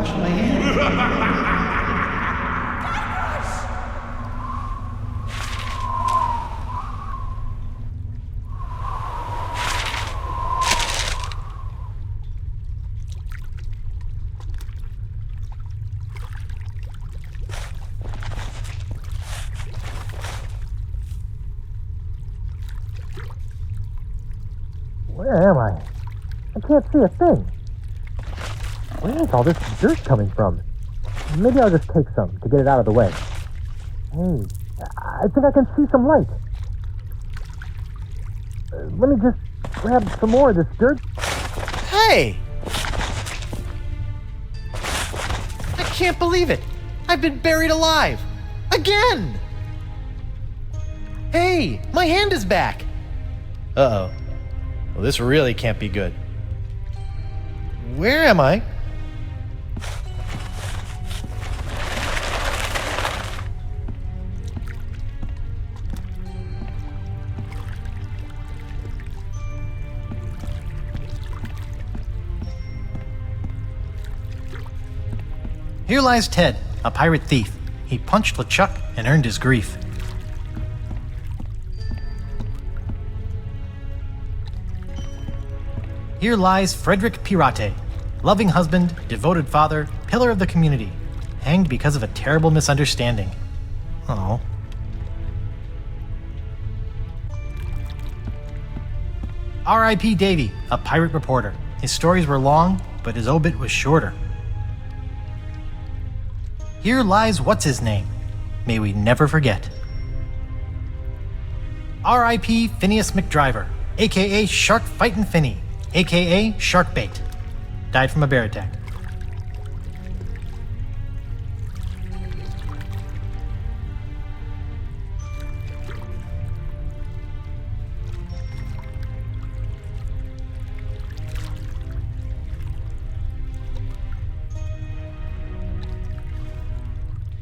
wash my hands. Where am I? I can't see a thing. Where is all this dirt coming from? Maybe I'll just take some to get it out of the way. Hey, I think I can see some light. Let me just grab some more of this dirt. Hey! I can't believe it! I've been buried alive! Again! Hey! My hand is back! Uh-oh. Well, this really can't be good. Where am I? Here lies Ted, a pirate thief. He punched LeChuck and earned his grief. Here lies Frederick Pirata, loving husband, devoted father, pillar of the community, hanged because of a terrible misunderstanding. Oh. R.I.P. Davy, a pirate reporter. His stories were long, but his obit was shorter. Here lies What's-His-Name. May we never forget. R.I.P. Phineas McDriver, a.k.a. Shark Fightin' Finny, a.k.a. Sharkbait. Died from a bear attack.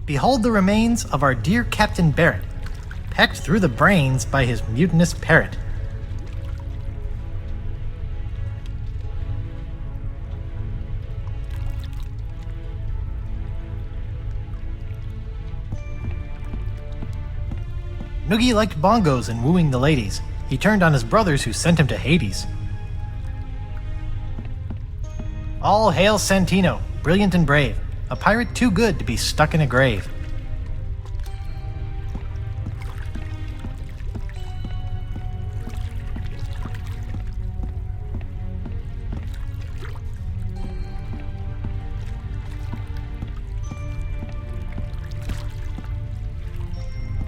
Behold the remains of our dear Captain Barrett, pecked through the brains by his mutinous parrot. Noogie liked bongos and wooing the ladies. He turned on his brothers who sent him to Hades. All hail Santino, brilliant and brave, a pirate too good to be stuck in a grave.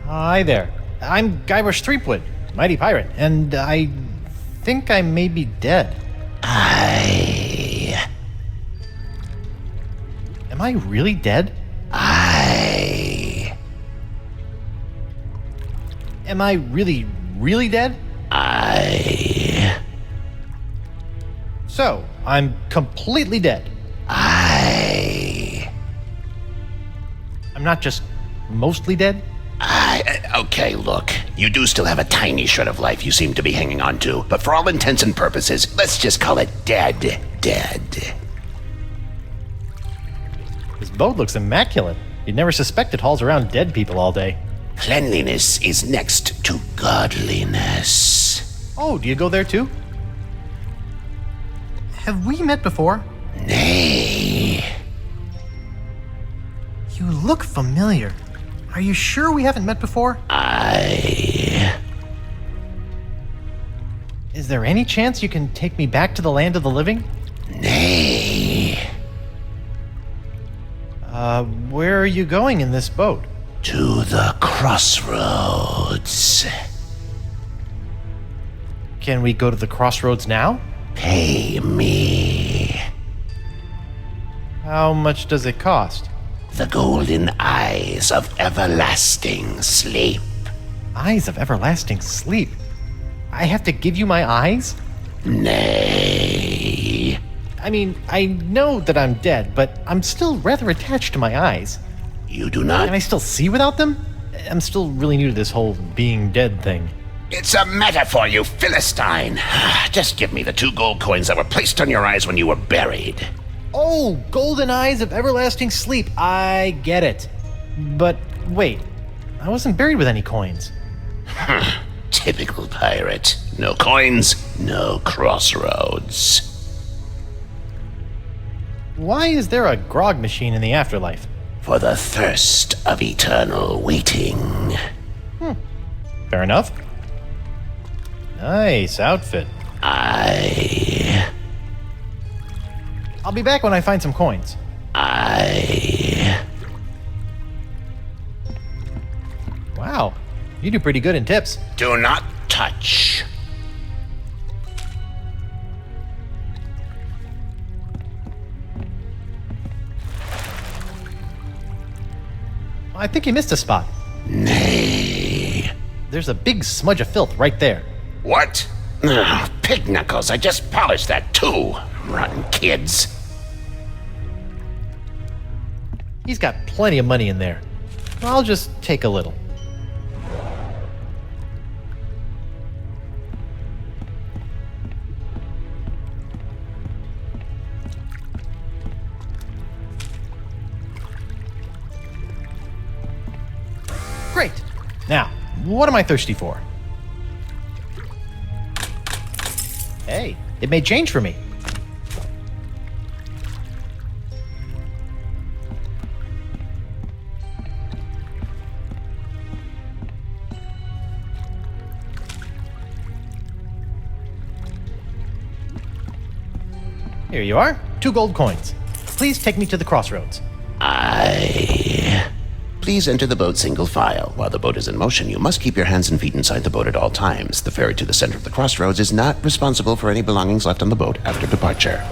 Hi there. I'm Guybrush Threepwood, mighty pirate, and I think I may be dead. Am I really dead? Am I really, really dead? So, I'm completely dead. I'm not just mostly dead? Okay, look. You do still have a tiny shred of life you seem to be hanging on to, but for all intents and purposes, let's just call it dead. This boat looks immaculate. You'd never suspect it hauls around dead people all day. Cleanliness is next to godliness. Oh, do you go there too? Have we met before? Nay. You look familiar. Are you sure we haven't met before? Is there any chance you can take me back to the land of the living? Nay. Where are you going in this boat? To the crossroads. Can we go to the crossroads now? Pay me. How much does it cost? The golden eyes of everlasting sleep. Eyes of everlasting sleep? I have to give you my eyes? Nay. I mean, I know that I'm dead, but I'm still rather attached to my eyes. You do not? Can I still see without them? I'm still really new to this whole being dead thing. It's a metaphor, you Philistine. Just give me the 2 gold coins that were placed on your eyes when you were buried. Oh, golden eyes of everlasting sleep. I get it. But wait, I wasn't buried with any coins. Typical pirate. No coins, no crossroads. Why is there a grog machine in the afterlife? For the thirst of eternal waiting. Fair enough. Nice outfit. I'll be back when I find some coins. Wow, you do pretty good in tips. Do not touch. I think you missed a spot. Nay. There's a big smudge of filth right there. What? Ugh, pig knuckles, I just polished that too. Rotten kids. He's got plenty of money in there. I'll just take a little. Great. Now, what am I thirsty for? Hey, it made change for me. Here you are, 2 gold coins. Please take me to the crossroads. Please enter the boat single file. While the boat is in motion, you must keep your hands and feet inside the boat at all times. The ferry to the center of the crossroads is not responsible for any belongings left on the boat after departure.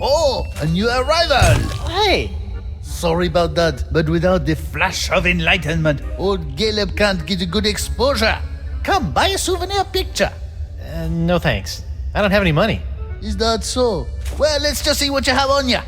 Oh, a new arrival! Hey! Sorry about that, but without the flash of enlightenment, old Caleb can't get a good exposure. Come, buy a souvenir picture. No thanks. I don't have any money. Is that so? Well, let's just see what you have on you.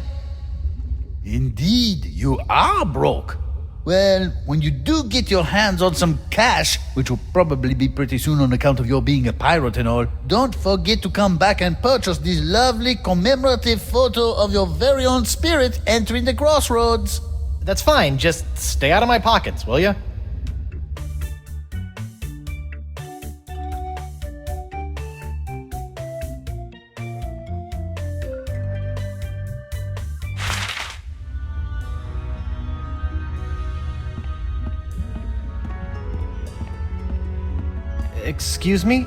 Indeed, you are broke. Well, when you do get your hands on some cash, which will probably be pretty soon on account of your being a pirate and all, don't forget to come back and purchase this lovely commemorative photo of your very own spirit entering the crossroads. That's fine, just stay out of my pockets, will ya? Excuse me?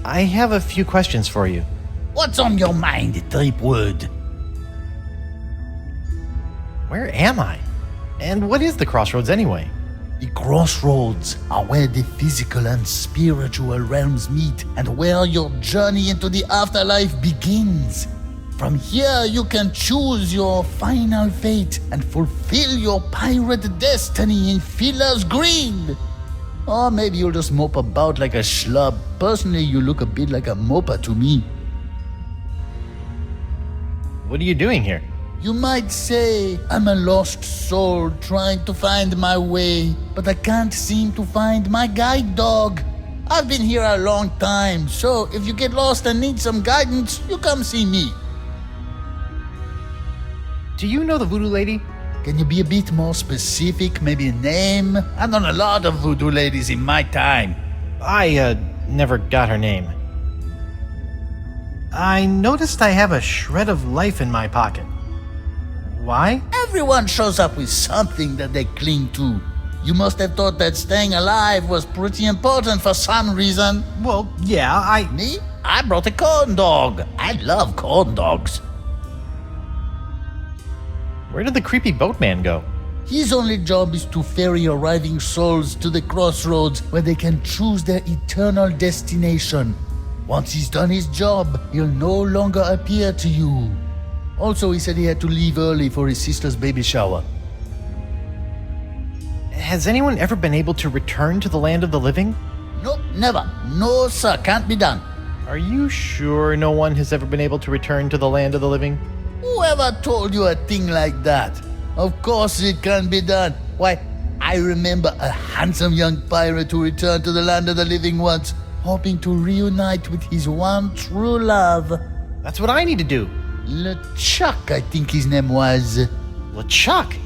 I have a few questions for you. What's on your mind, Tripwood? Where am I? And what is the crossroads anyway? The crossroads are where the physical and spiritual realms meet and where your journey into the afterlife begins. From here, you can choose your final fate and fulfill your pirate destiny in Filler's Green. Or maybe you'll just mope about like a schlub. Personally, you look a bit like a moper to me. What are you doing here? You might say I'm a lost soul trying to find my way, but I can't seem to find my guide dog. I've been here a long time, so if you get lost and need some guidance, you come see me. Do you know the voodoo lady? Can you be a bit more specific? Maybe a name? I've known a lot of voodoo ladies in my time. I, never got her name. I noticed I have a shred of life in my pocket. Why? Everyone shows up with something that they cling to. You must have thought that staying alive was pretty important for some reason. Well, yeah, Me? I brought a corn dog. I love corn dogs. Where did the creepy boatman go? His only job is to ferry arriving souls to the crossroads where they can choose their eternal destination. Once he's done his job, he'll no longer appear to you. Also, he said he had to leave early for his sister's baby shower. Has anyone ever been able to return to the land of the living? Nope, never. No, sir, can't be done. Are you sure no one has ever been able to return to the land of the living? Whoever told you a thing like that? Of course it can be done. Why, I remember a handsome young pirate who returned to the land of the living once, hoping to reunite with his one true love. That's what I need to do. LeChuck, I think his name was. LeChuck?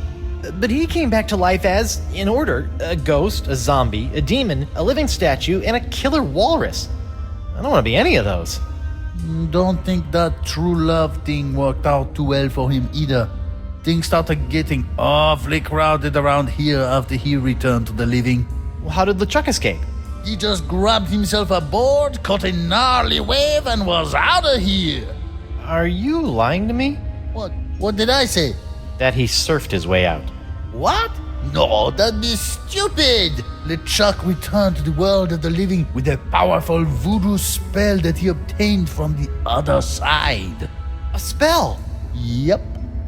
But he came back to life as, in order, a ghost, a zombie, a demon, a living statue, and a killer walrus. I don't want to be any of those. Don't think that true love thing worked out too well for him either. Things started getting awfully crowded around here after he returned to the living. Well, how did LeChuck escape? He just grabbed himself a board, caught a gnarly wave, and was out of here. Are you lying to me? What? What did I say? That he surfed his way out. What? No, that'd be stupid! LeChuck returned to the world of the living with a powerful voodoo spell that he obtained from the other side. A spell? Yep,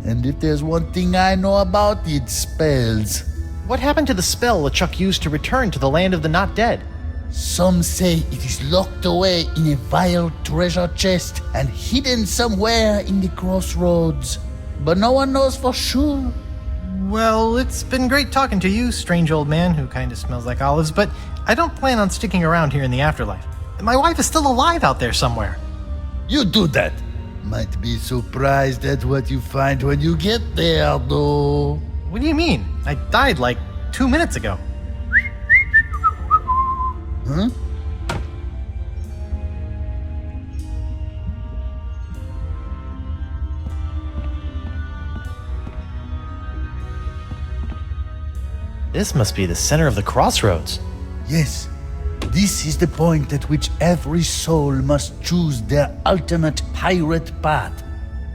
and if there's one thing I know about, it's spells. What happened to the spell LeChuck used to return to the land of the not dead? Some say it is locked away in a vile treasure chest and hidden somewhere in the crossroads. But no one knows for sure. Well, it's been great talking to you, strange old man who kind of smells like olives, but I don't plan on sticking around here in the afterlife. My wife is still alive out there somewhere. You do that. Might be surprised at what you find when you get there, though. What do you mean? I died like 2 minutes ago. Huh? This must be the center of the crossroads. Yes, this is the point at which every soul must choose their ultimate pirate path.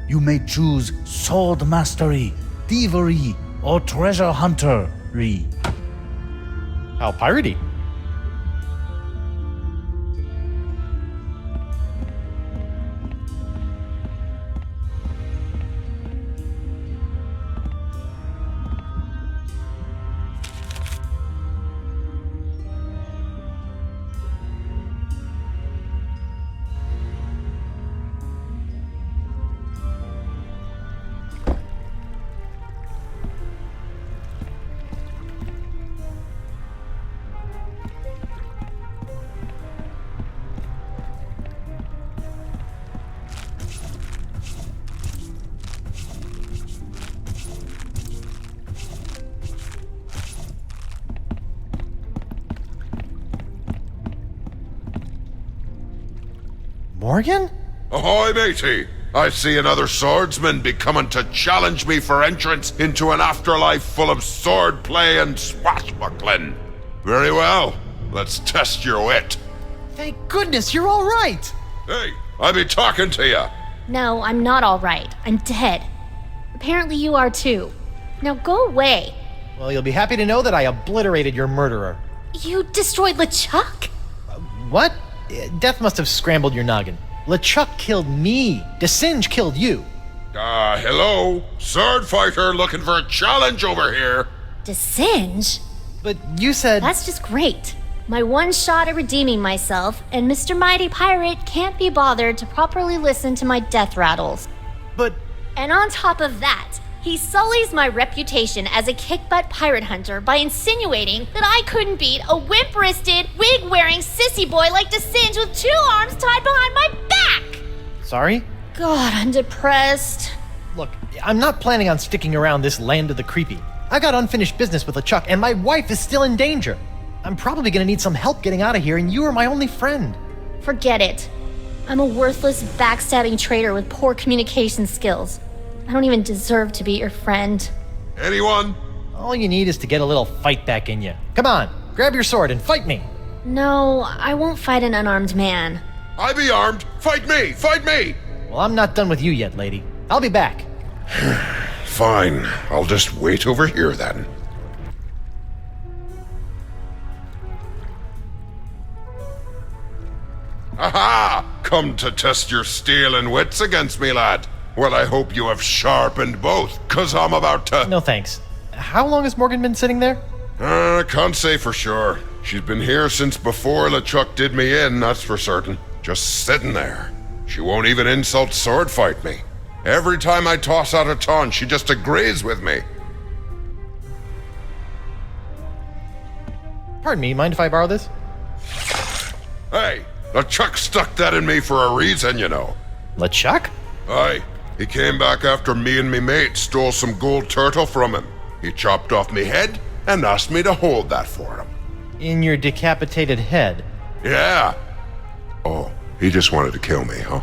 You may choose sword mastery, thievery, or treasure huntery. How piratey. Morgan? Ahoy, matey! I see another swordsman be coming to challenge me for entrance into an afterlife full of swordplay and swashbuckling. Very well, let's test your wit. Thank goodness you're all right! Hey, I be talking to ya. No, I'm not all right. I'm dead. Apparently you are too. Now go away. Well, you'll be happy to know that I obliterated your murderer. You destroyed LeChuck? What? Death must have scrambled your noggin. LeChuck killed me. DeSinge killed you. Hello? Sword fighter looking for a challenge over here. DeSinge? But you said... That's just great. My one shot at redeeming myself, and Mr. Mighty Pirate can't be bothered to properly listen to my death rattles. But... And on top of that, he sullies my reputation as a kick-butt pirate hunter by insinuating that I couldn't beat a wimp-wristed, wig-wearing sissy boy like DeSinge with 2 arms tied behind my back! Sorry? God, I'm depressed. Look, I'm not planning on sticking around this land of the creepy. I got unfinished business with LeChuck, and my wife is still in danger. I'm probably gonna need some help getting out of here, and you are my only friend. Forget it. I'm a worthless, backstabbing traitor with poor communication skills. I don't even deserve to be your friend. Anyone? All you need is to get a little fight back in you. Come on, grab your sword and fight me. No, I won't fight an unarmed man. I be armed. Fight me! Fight me! Well, I'm not done with you yet, lady. I'll be back. Fine. I'll just wait over here then. Aha! Come to test your steel and wits against me, lad. Well, I hope you have sharpened both, 'cause I'm about to... No thanks. How long has Morgan been sitting there? Can't say for sure. She's been here since before LeChuck did me in, that's for certain. Just sitting there. She won't even insult sword fight me. Every time I toss out a taunt, she just agrees with me. Pardon me, mind if I borrow this? Hey, LeChuck stuck that in me for a reason, you know. LeChuck? Aye, he came back after me and me mate stole some gold turtle from him. He chopped off me head and asked me to hold that for him. In your decapitated head? Yeah. Oh, he just wanted to kill me, huh?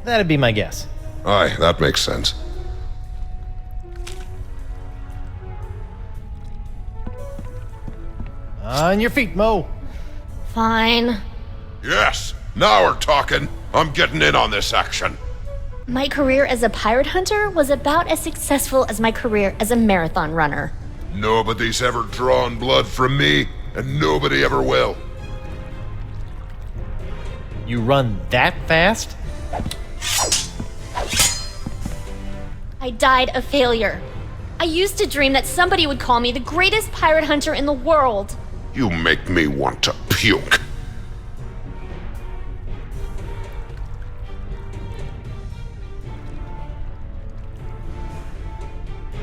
That'd be my guess. Aye, that makes sense. On your feet, Mo. Fine. Yes, now we're talking. I'm getting in on this action. My career as a pirate hunter was about as successful as my career as a marathon runner. Nobody's ever drawn blood from me, and nobody ever will. You run that fast? I died a failure. I used to dream that somebody would call me the greatest pirate hunter in the world. You make me want to puke.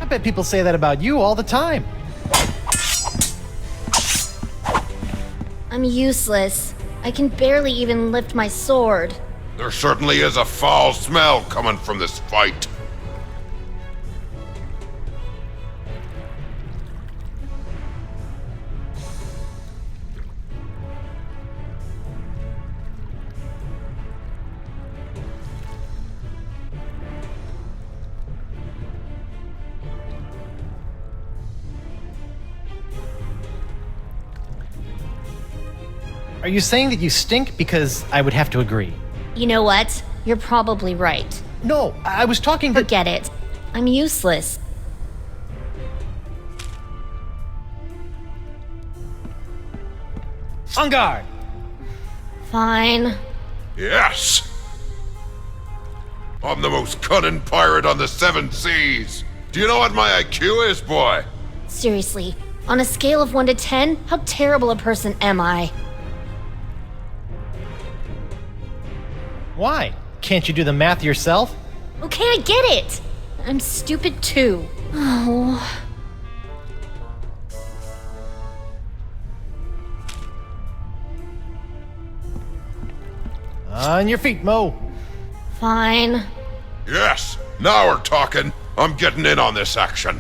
I bet people say that about you all the time. I'm useless. I can barely even lift my sword. There certainly is a foul smell coming from this fight. Are you saying that you stink? Because I would have to agree. You know what? You're probably right. No, I was talking to... Forget it. I'm useless. On guard! Fine. Yes! I'm the most cunning pirate on the 7 seas. Do you know what my IQ is, boy? Seriously, on a scale of 1 to 10, how terrible a person am I? Why? Can't you do the math yourself? Okay, I get it. I'm stupid too. Oh. On your feet, Mo. Fine. Yes, now we're talking. I'm getting in on this action.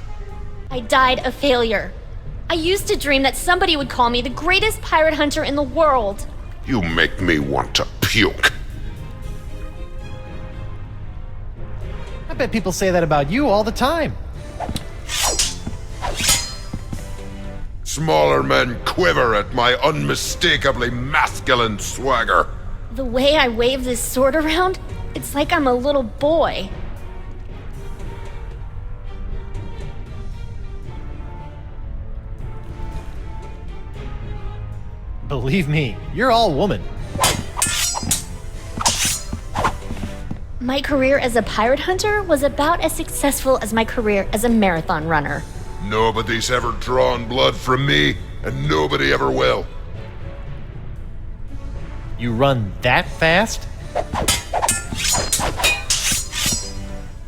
I died a failure. I used to dream that somebody would call me the greatest pirate hunter in the world. You make me want to puke. I bet people say that about you all the time. Smaller men quiver at my unmistakably masculine swagger. The way I wave this sword around, it's like I'm a little boy. Believe me, you're all woman. My career as a pirate hunter was about as successful as my career as a marathon runner. Nobody's ever drawn blood from me, and nobody ever will. You run that fast?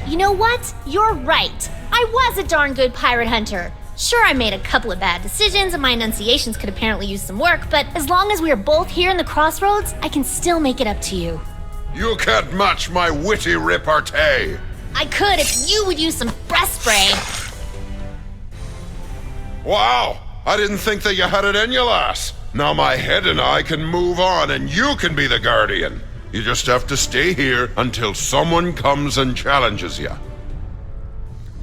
You know what? You're right. I was a darn good pirate hunter. Sure, I made a couple of bad decisions and my enunciations could apparently use some work, but as long as we are both here in the crossroads, I can still make it up to you. You can't match my witty repartee. I could if you would use some breath spray. Wow, I didn't think that you had it in you, lass. Now my head and I can move on and you can be the guardian. You just have to stay here until someone comes and challenges you.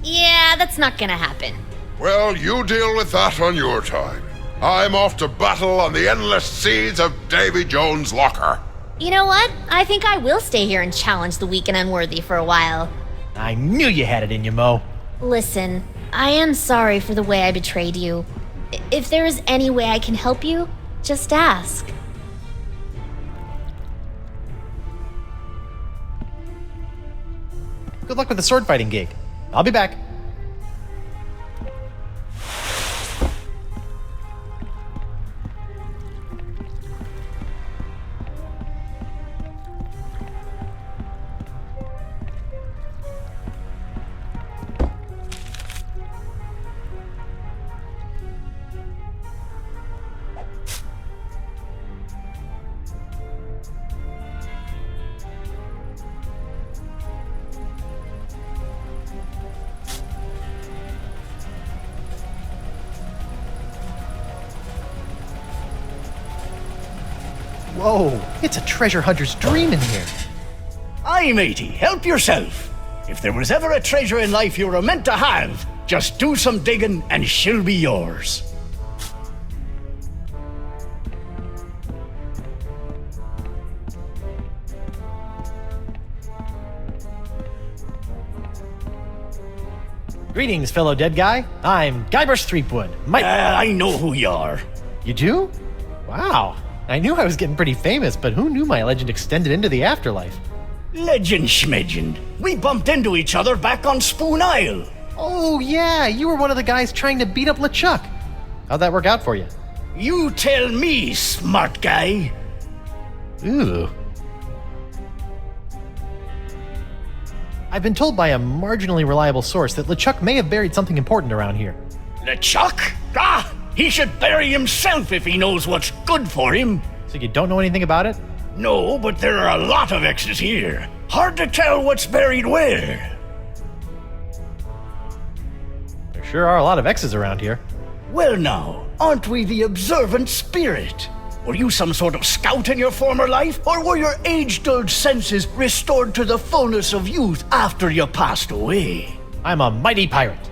Yeah, that's not gonna happen. Well, you deal with that on your time. I'm off to battle on the endless seas of Davy Jones' locker. You know what? I think I will stay here and challenge the weak and unworthy for a while. I knew you had it in you, Mo. Listen, I am sorry for the way I betrayed you. If there is any way I can help you, just ask. Good luck with the sword fighting gig. I'll be back. Whoa, it's a treasure hunter's dream in here. Aye, matey, help yourself. If there was ever a treasure in life you were meant to have, just do some digging and she'll be yours. Greetings, fellow dead guy. I'm Guybrush Threepwood. I know who you are. You do? Wow. I knew I was getting pretty famous, but who knew my legend extended into the afterlife? Legend schmegend. We bumped into each other back on Spoon Isle. Oh, yeah, you were one of the guys trying to beat up LeChuck. How'd that work out for you? You tell me, smart guy. Ooh. I've been told by a marginally reliable source that LeChuck may have buried something important around here. LeChuck? Ah! He should bury himself if he knows what's good for him. So you don't know anything about it? No, but there are a lot of X's here. Hard to tell what's buried where. There sure are a lot of X's around here. Well now, aren't we the observant spirit? Were you some sort of scout in your former life, or were your age-dulled senses restored to the fullness of youth after you passed away? I'm a mighty pirate.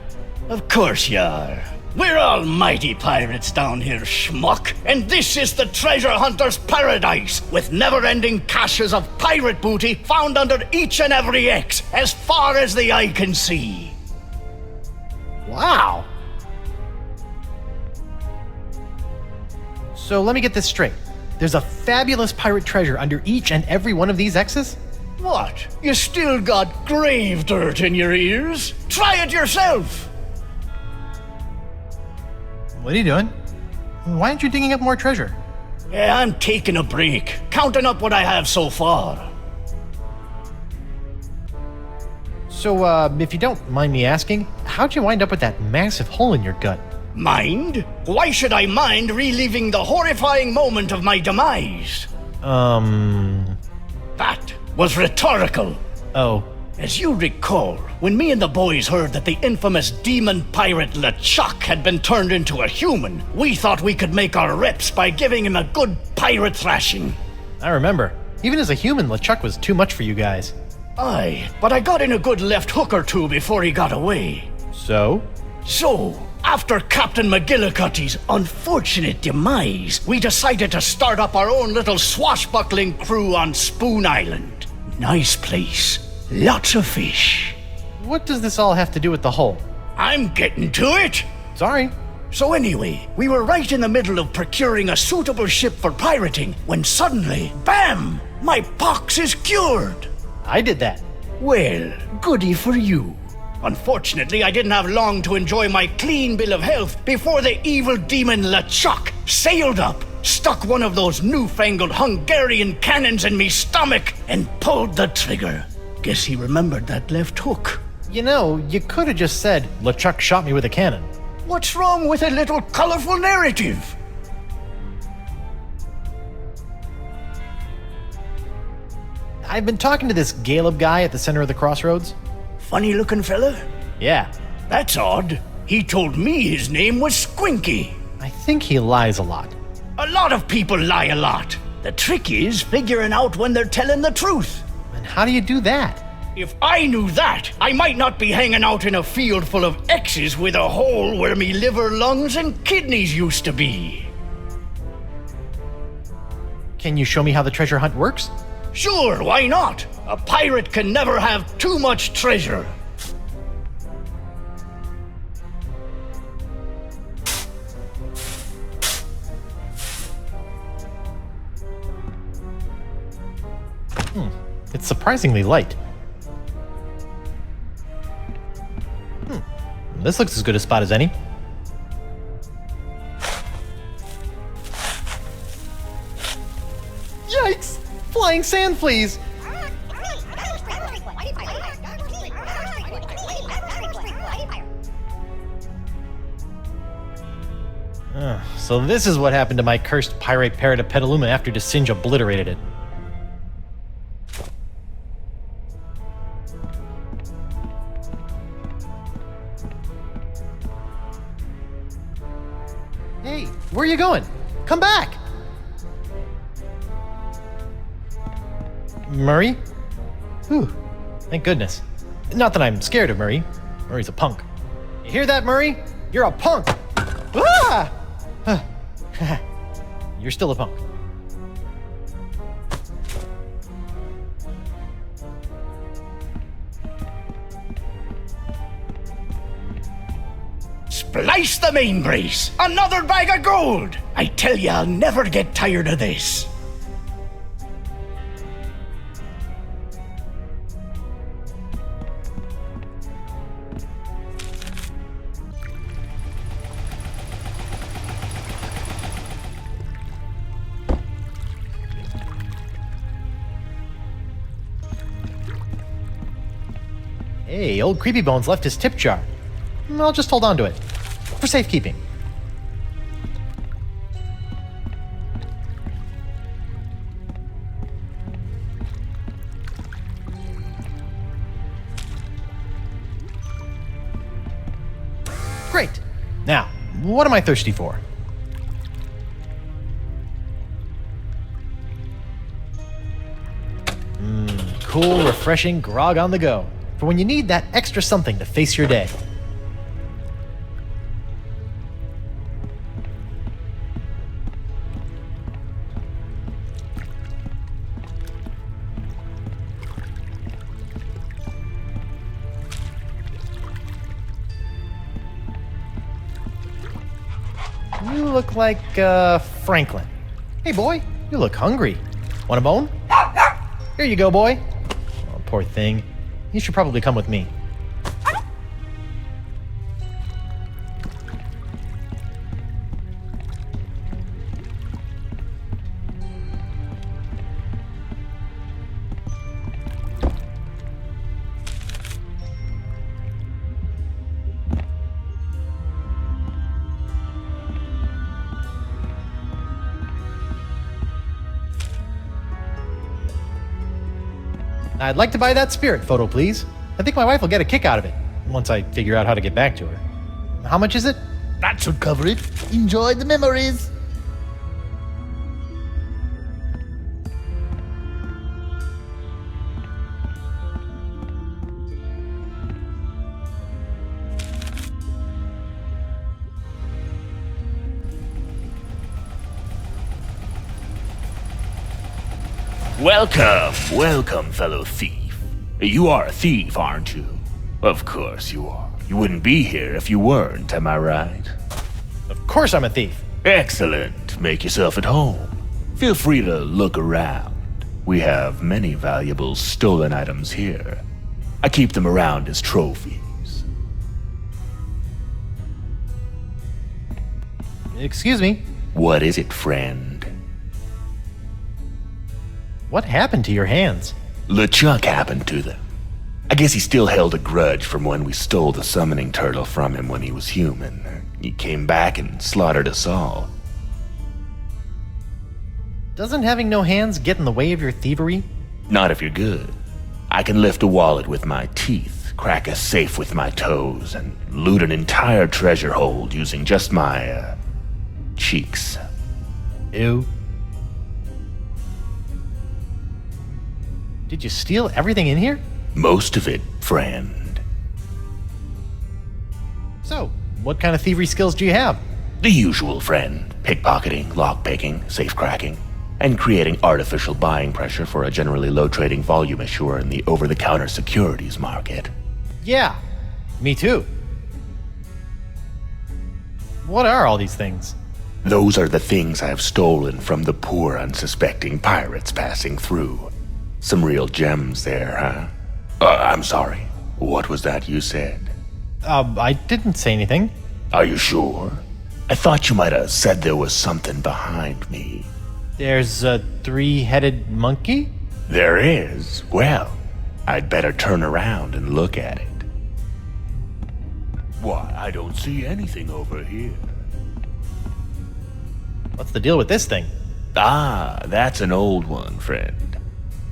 Of course you are. We're all mighty pirates down here, schmuck, and this is the treasure hunter's paradise, with never-ending caches of pirate booty found under each and every X, as far as the eye can see. Wow. So let me get this straight. There's a fabulous pirate treasure under each and every one of these X's? What? You still got grave dirt in your ears? Try it yourself! What are you doing? Why aren't you digging up more treasure? Yeah, I'm taking a break, counting up what I have so far. So, if you don't mind me asking, how'd you wind up with that massive hole in your gut? Mind? Why should I mind reliving the horrifying moment of my demise? That was rhetorical. Oh. As you recall, when me and the boys heard that the infamous demon pirate LeChuck had been turned into a human, we thought we could make our reps by giving him a good pirate thrashing. I remember. Even as a human, LeChuck was too much for you guys. Aye, but I got in a good left hook or two before he got away. So, after Captain McGillicuddy's unfortunate demise, we decided to start up our own little swashbuckling crew on Spoon Island. Nice place. Lots of fish. what does this all have to do with the hole? I'm getting to it. Sorry. So anyway, we were right in the middle of procuring a suitable ship for pirating when suddenly, bam! My pox is cured. I did that. Well, goody for you. Unfortunately, I didn't have long to enjoy my clean bill of health before the evil demon LeChuck sailed up, stuck one of those newfangled Hungarian cannons in me stomach, and pulled the trigger. Guess he remembered that left hook. You know, you could have just said, LeChuck shot me with a cannon. What's wrong with a little colorful narrative? I've been talking to this Caleb guy at the center of the crossroads. Funny looking fella? Yeah. That's odd. He told me his name was Squinky. I think he lies a lot. A lot of people lie a lot. The trick is figuring out when they're telling the truth. And how do you do that? If I knew that, I might not be hanging out in a field full of X's with a hole where me liver, lungs, and kidneys used to be. Can you show me how the treasure hunt works? Sure, why not? A pirate can never have too much treasure. It's surprisingly light. This looks as good a spot as any. Yikes! Flying sand fleas! So this is what happened to my cursed pyrite Pirata Petaluma after Singe obliterated it. Hey, where are you going? Come back! Murray? Whew, thank goodness. Not that I'm scared of Murray. Murray's a punk. You hear that, Murray? You're a punk! Ah! You're still a punk. Splice the main brace! Another bag of gold! I tell you, I'll never get tired of this. Hey, old Creepy Bones left his tip jar. I'll just hold on to it. For safekeeping. Great! Now, what am I thirsty for? Cool, refreshing grog on the go. For when you need that extra something to face your day. You look like, Franklin. Hey, boy, you look hungry. Want a bone? Here you go, boy. Oh, poor thing. You should probably come with me. I'd like to buy that spirit photo, please. I think my wife will get a kick out of it, once I figure out how to get back to her. How much is it? That should cover it. Enjoy the memories. Welcome, fellow thief. You are a thief, aren't you? Of course you are. You wouldn't be here if you weren't, am I right? Of course I'm a thief. Excellent. Make yourself at home. Feel free to look around. We have many valuable stolen items here. I keep them around as trophies. Excuse me. What is it, friend? What happened to your hands? LeChuck happened to them. I guess he still held a grudge from when we stole the summoning turtle from him when he was human. He came back and slaughtered us all. Doesn't having no hands get in the way of your thievery? Not if you're good. I can lift a wallet with my teeth, crack a safe with my toes, and loot an entire treasure hold using just my, cheeks. Ew. Did you steal everything in here? Most of it, friend. So, what kind of thievery skills do you have? The usual, friend. Pickpocketing, lockpicking, safe cracking, and creating artificial buying pressure for a generally low trading volume issuer in the over-the-counter securities market. Yeah, me too. What are all these things? Those are the things I've stolen from the poor, unsuspecting pirates passing through. Some real gems there, huh? I'm sorry. What was that you said? I didn't say anything. Are you sure? I thought you might have said there was something behind me. There's a three-headed monkey? There is? Well, I'd better turn around and look at it. Why, I don't see anything over here. What's the deal with this thing? Ah, that's an old one, friend.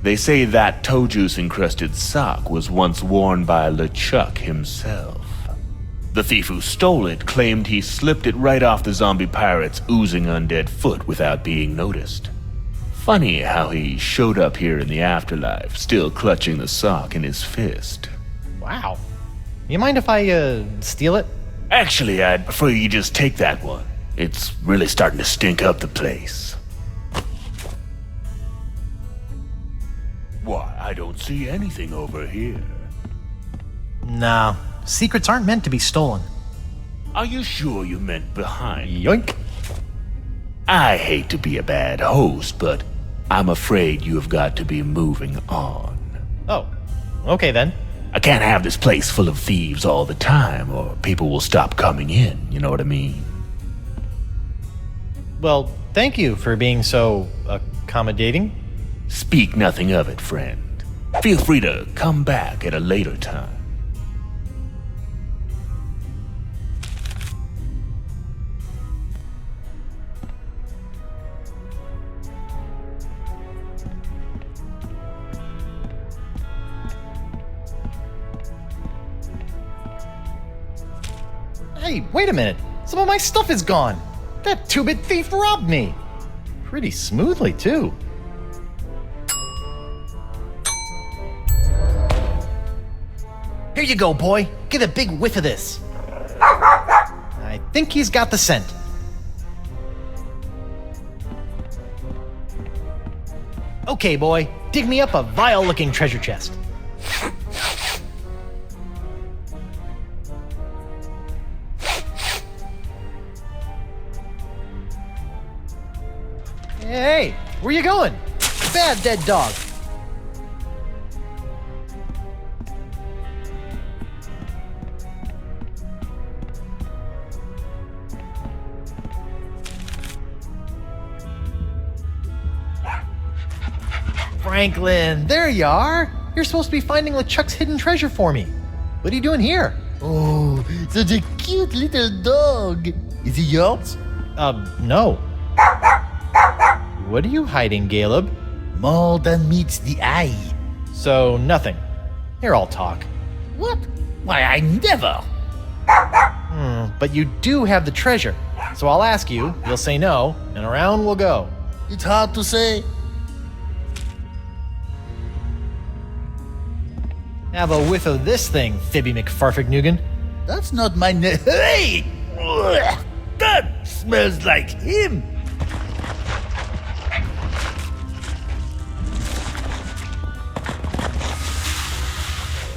They say that toe juice-encrusted sock was once worn by LeChuck himself. The thief who stole it claimed he slipped it right off the zombie pirate's oozing undead foot without being noticed. Funny how he showed up here in the afterlife, still clutching the sock in his fist. Wow. You mind if I, steal it? Actually, I'd prefer you just take that one. It's really starting to stink up the place. Why, I don't see anything over here. Nah, secrets aren't meant to be stolen. Are you sure you meant behind? Yoink. I hate to be a bad host, but I'm afraid you have got to be moving on. Oh, okay then. I can't have this place full of thieves all the time, or people will stop coming in, you know what I mean? Well, thank you for being so accommodating. Speak nothing of it, friend. Feel free to come back at a later time. Hey, wait a minute. Some of my stuff is gone. That two-bit thief robbed me. Pretty smoothly, too. Here you go, boy. Get a big whiff of this. I think he's got the scent. Okay, boy. Dig me up a vile-looking treasure chest. Hey, where you going? Bad dead dog. Franklin, there you are. You're supposed to be finding LeChuck's hidden treasure for me. What are you doing here? Oh, such a cute little dog. Is he yours? No. What are you hiding, Caleb? More than meets the eye. So, nothing. Here, I'll talk. What? Why, I never. But you do have the treasure. So I'll ask you, you'll say no, and around we'll go. It's hard to say. Have a whiff of this thing, Fibby McFarfignugan. That's not my name. Hey! Ugh, that smells like him.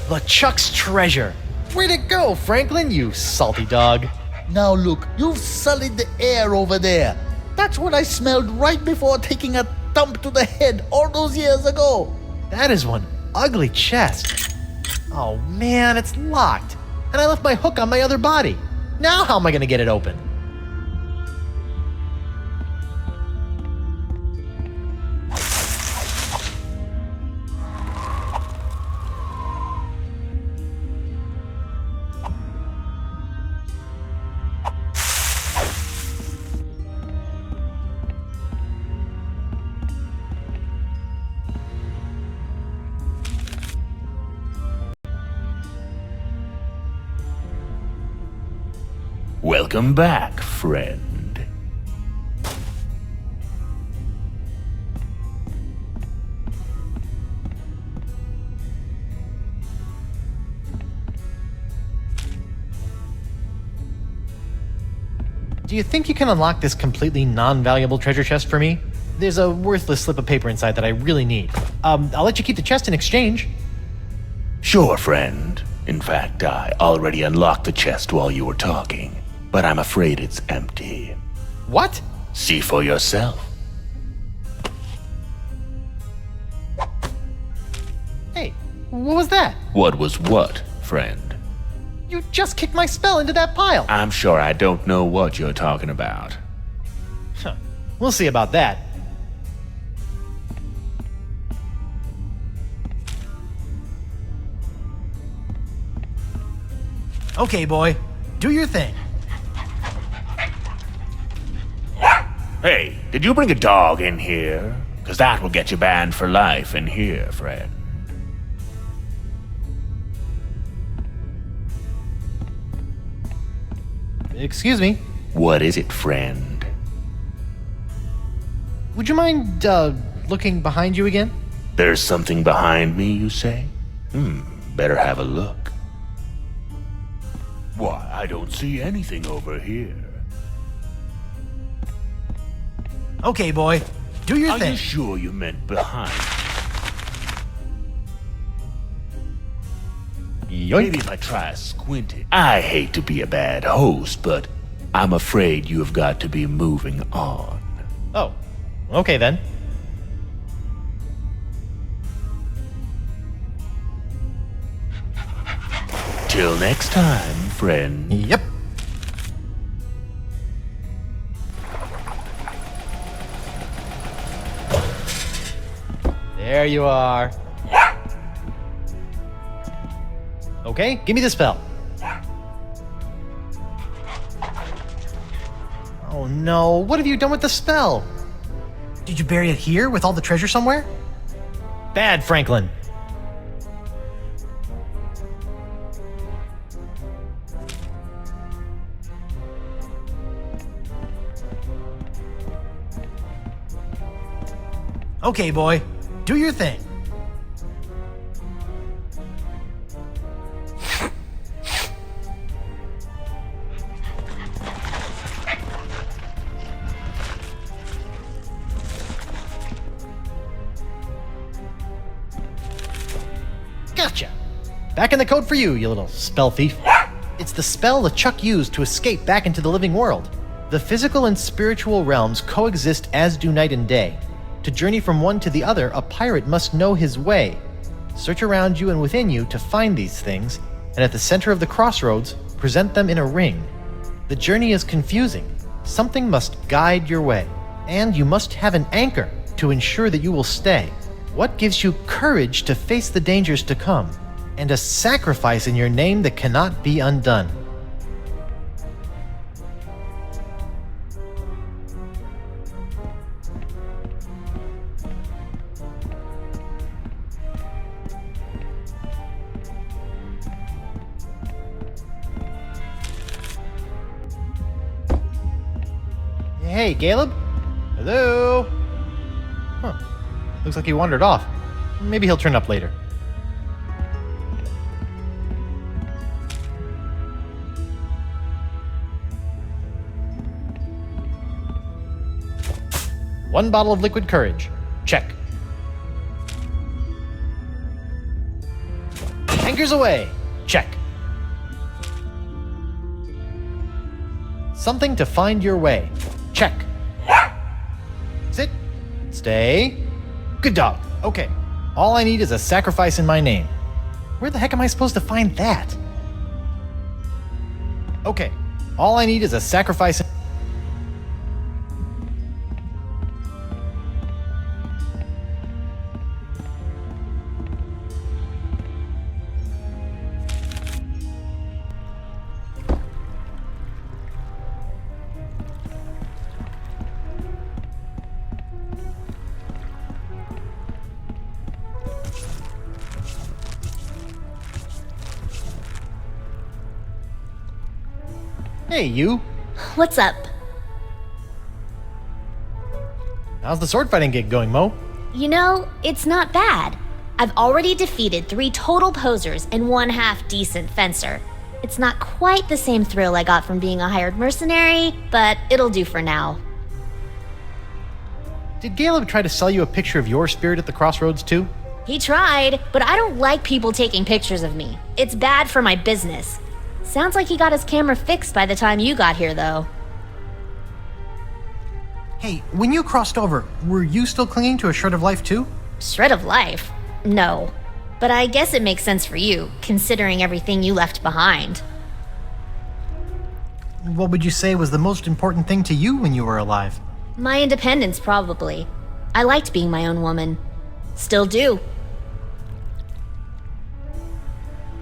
LeChuck's treasure. Where'd it go, Franklin, you salty dog? Now look, you've sullied the air over there. That's what I smelled right before taking a thump to the head all those years ago. That is one ugly chest. Oh man, it's locked. And I left my hook on my other body. Now how am I gonna get it open? Welcome back, friend. Do you think you can unlock this completely non-valuable treasure chest for me? There's a worthless slip of paper inside that I really need. I'll let you keep the chest in exchange. Sure, friend. In fact, I already unlocked the chest while you were talking, but I'm afraid it's empty. What? See for yourself. Hey, what was that? What was what, friend? You just kicked my spell into that pile. I'm sure I don't know what you're talking about. Huh. We'll see about that. Okay, boy. Do your thing. Hey, did you bring a dog in here? Because that will get you banned for life in here, friend. Excuse me. What is it, friend? Would you mind, looking behind you again? There's something behind me, you say? Better have a look. Why, I don't see anything over here. Okay, boy. Do your Are thing. you sure you meant behind? Yoink. Maybe if I try squinting. I hate to be a bad host, but I'm afraid you have got to be moving on. Oh, okay then. Till next time, friend. Yep. There you are. Okay, give me the spell. Oh no, what have you done with the spell? Did you bury it here with all the treasure somewhere? Bad, Franklin. Okay, boy. Do your thing. Gotcha. Back in the code for you, you little spell thief. It's the spell LeChuck used to escape back into the living world. The physical and spiritual realms coexist as do night and day. To journey from one to the other, a pirate must know his way. Search around you and within you to find these things, and at the center of the crossroads, present them in a ring. The journey is confusing. Something must guide your way, and you must have an anchor to ensure that you will stay. What gives you courage to face the dangers to come, and a sacrifice in your name that cannot be undone? Hey, Caleb? Hello? Huh. Looks like he wandered off. Maybe he'll turn up later. One bottle of liquid courage. Check. Anchors away. Check. Something to find your way. Check. Sit. Stay. Good dog. Okay. All I need is a sacrifice in my name. Where the heck am I supposed to find that? Okay. All I need is a sacrifice. Hey, you. What's up? How's the sword fighting gig going, Mo? You know, it's not bad. I've already defeated 3 total posers and 1 half-decent fencer. It's not quite the same thrill I got from being a hired mercenary, but it'll do for now. Did Caleb try to sell you a picture of your spirit at the crossroads too? He tried, but I don't like people taking pictures of me. It's bad for my business. Sounds like he got his camera fixed by the time you got here, though. Hey, when you crossed over, were you still clinging to a shred of life too? Shred of life? No. But I guess it makes sense for you, considering everything you left behind. What would you say was the most important thing to you when you were alive? My independence, probably. I liked being my own woman. Still do.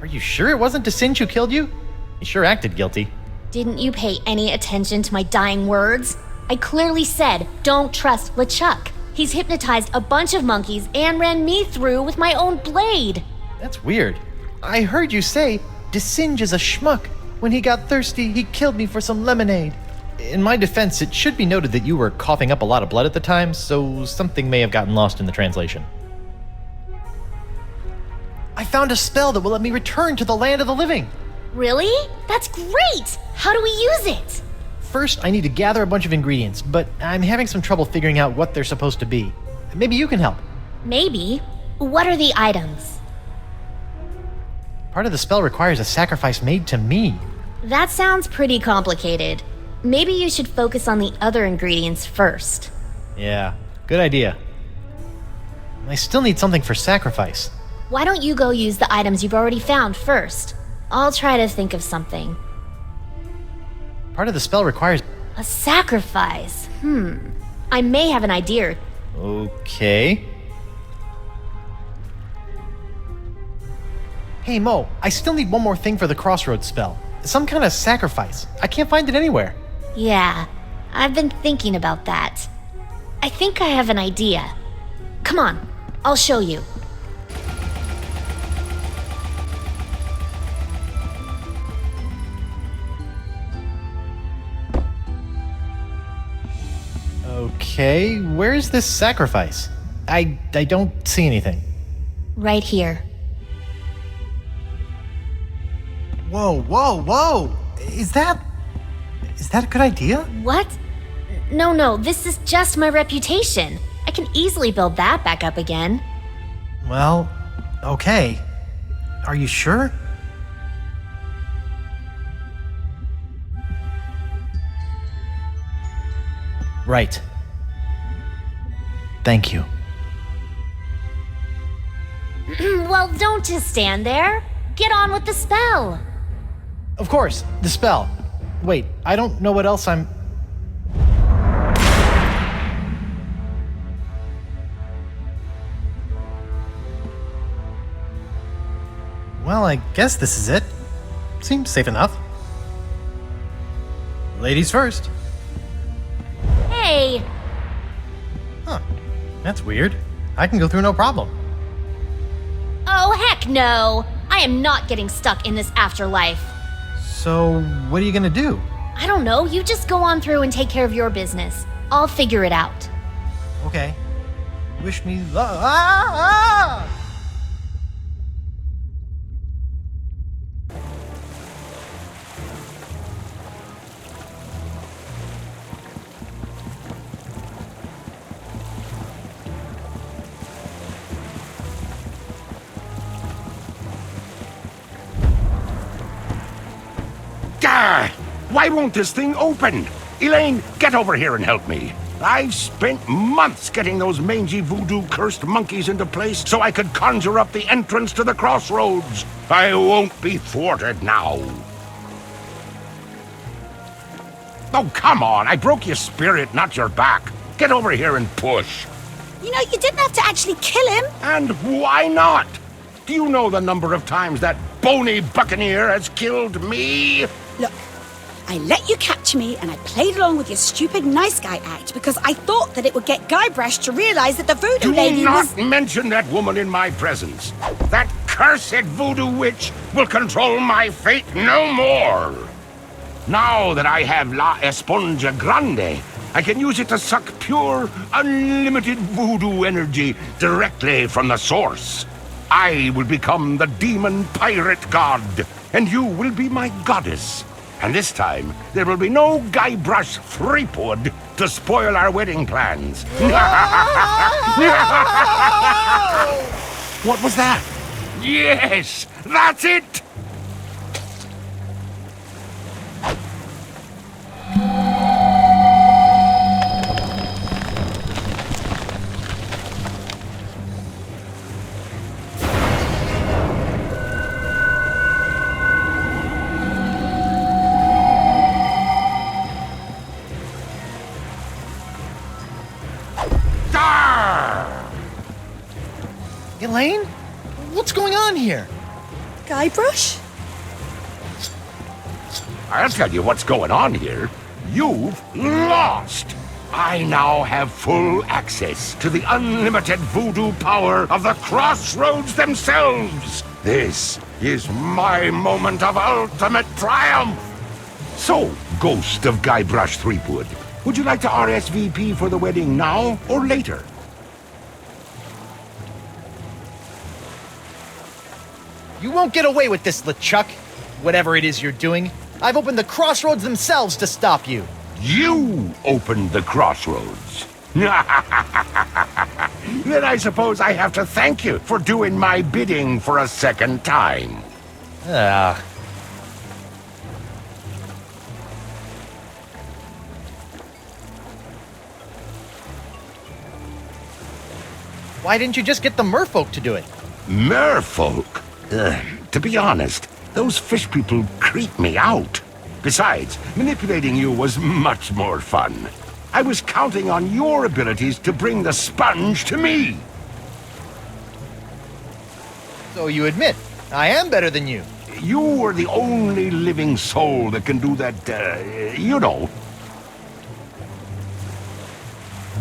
Are you sure it wasn't Singe who killed you? He sure acted guilty. Didn't you pay any attention to my dying words? I clearly said, don't trust LeChuck. He's hypnotized a bunch of monkeys and ran me through with my own blade. That's weird. I heard you say, Singe is a schmuck. When he got thirsty, he killed me for some lemonade. In my defense, it should be noted that you were coughing up a lot of blood at the time, so something may have gotten lost in the translation. I found a spell that will let me return to the land of the living. Really? That's great! How do we use it? First, I need to gather a bunch of ingredients, but I'm having some trouble figuring out what they're supposed to be. Maybe you can help. Maybe. What are the items? Part of the spell requires a sacrifice made to me. That sounds pretty complicated. Maybe you should focus on the other ingredients first. Yeah, good idea. I still need something for sacrifice. Why don't you go use the items you've already found first? I'll try to think of something. Part of the spell requires... A sacrifice? I may have an idea. Okay. Hey Mo, I still need one more thing for the crossroads spell. Some kind of sacrifice. I can't find it anywhere. Yeah, I've been thinking about that. I think I have an idea. Come on, I'll show you. Okay, where's this sacrifice? I don't see anything. Right here. Whoa! Is that a good idea? What? No, this is just my reputation. I can easily build that back up again. Well, okay. Are you sure? Right. Thank you. Well, don't just stand there. Get on with the spell. Of course, the spell. Wait, I don't know what else I'm... Well, I guess this is it. Seems safe enough. Ladies first. Hey! Huh. That's weird. I can go through no problem. Oh, heck no! I am not getting stuck in this afterlife. So, what are you gonna do? I don't know, you just go on through and take care of your business. I'll figure it out. Okay. Wish me luck. Ah! Gah! Why won't this thing open? Elaine, get over here and help me. I've spent months getting those mangy voodoo-cursed monkeys into place so I could conjure up the entrance to the crossroads. I won't be thwarted now. Oh, come on. I broke your spirit, not your back. Get over here and push. You know, you didn't have to actually kill him. And why not? Do you know the number of times that bony buccaneer has killed me? Look, I let you capture me and I played along with your stupid nice guy act because I thought that it would get Guybrush to realize that the voodoo lady Do not was... mention that woman in my presence. That cursed voodoo witch will control my fate no more. Now that I have La Esponja Grande, I can use it to suck pure, unlimited voodoo energy directly from the source. I will become the demon pirate god, and you will be my goddess. And this time, there will be no Guybrush Threepwood to spoil our wedding plans. What was that? Yes, that's it! Elaine? What's going on here? Guybrush? I'll tell you what's going on here. You've lost! I now have full access to the unlimited voodoo power of the Crossroads themselves. This is my moment of ultimate triumph. So, Ghost of Guybrush Threepwood, would you like to RSVP for the wedding now or later? You won't get away with this, LeChuck. Whatever it is you're doing, I've opened the Crossroads themselves to stop you. You opened the Crossroads. Then I suppose I have to thank you for doing my bidding for a second time. Why didn't you just get the merfolk to do it? Merfolk? To be honest, those fish people creep me out. Besides, manipulating you was much more fun. I was counting on your abilities to bring the sponge to me. So you admit, I am better than you. You are the only living soul that can do that, you know.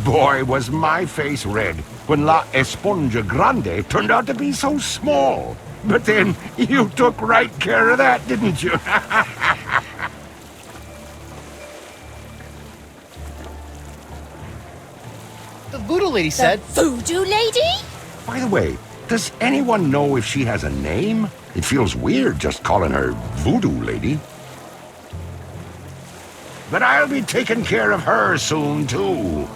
Boy, was my face red when La Esponja Grande turned out to be so small. But then, you took right care of that, didn't you? The voodoo lady said... Voodoo lady? By the way, does anyone know if she has a name? It feels weird just calling her Voodoo Lady. But I'll be taking care of her soon, too.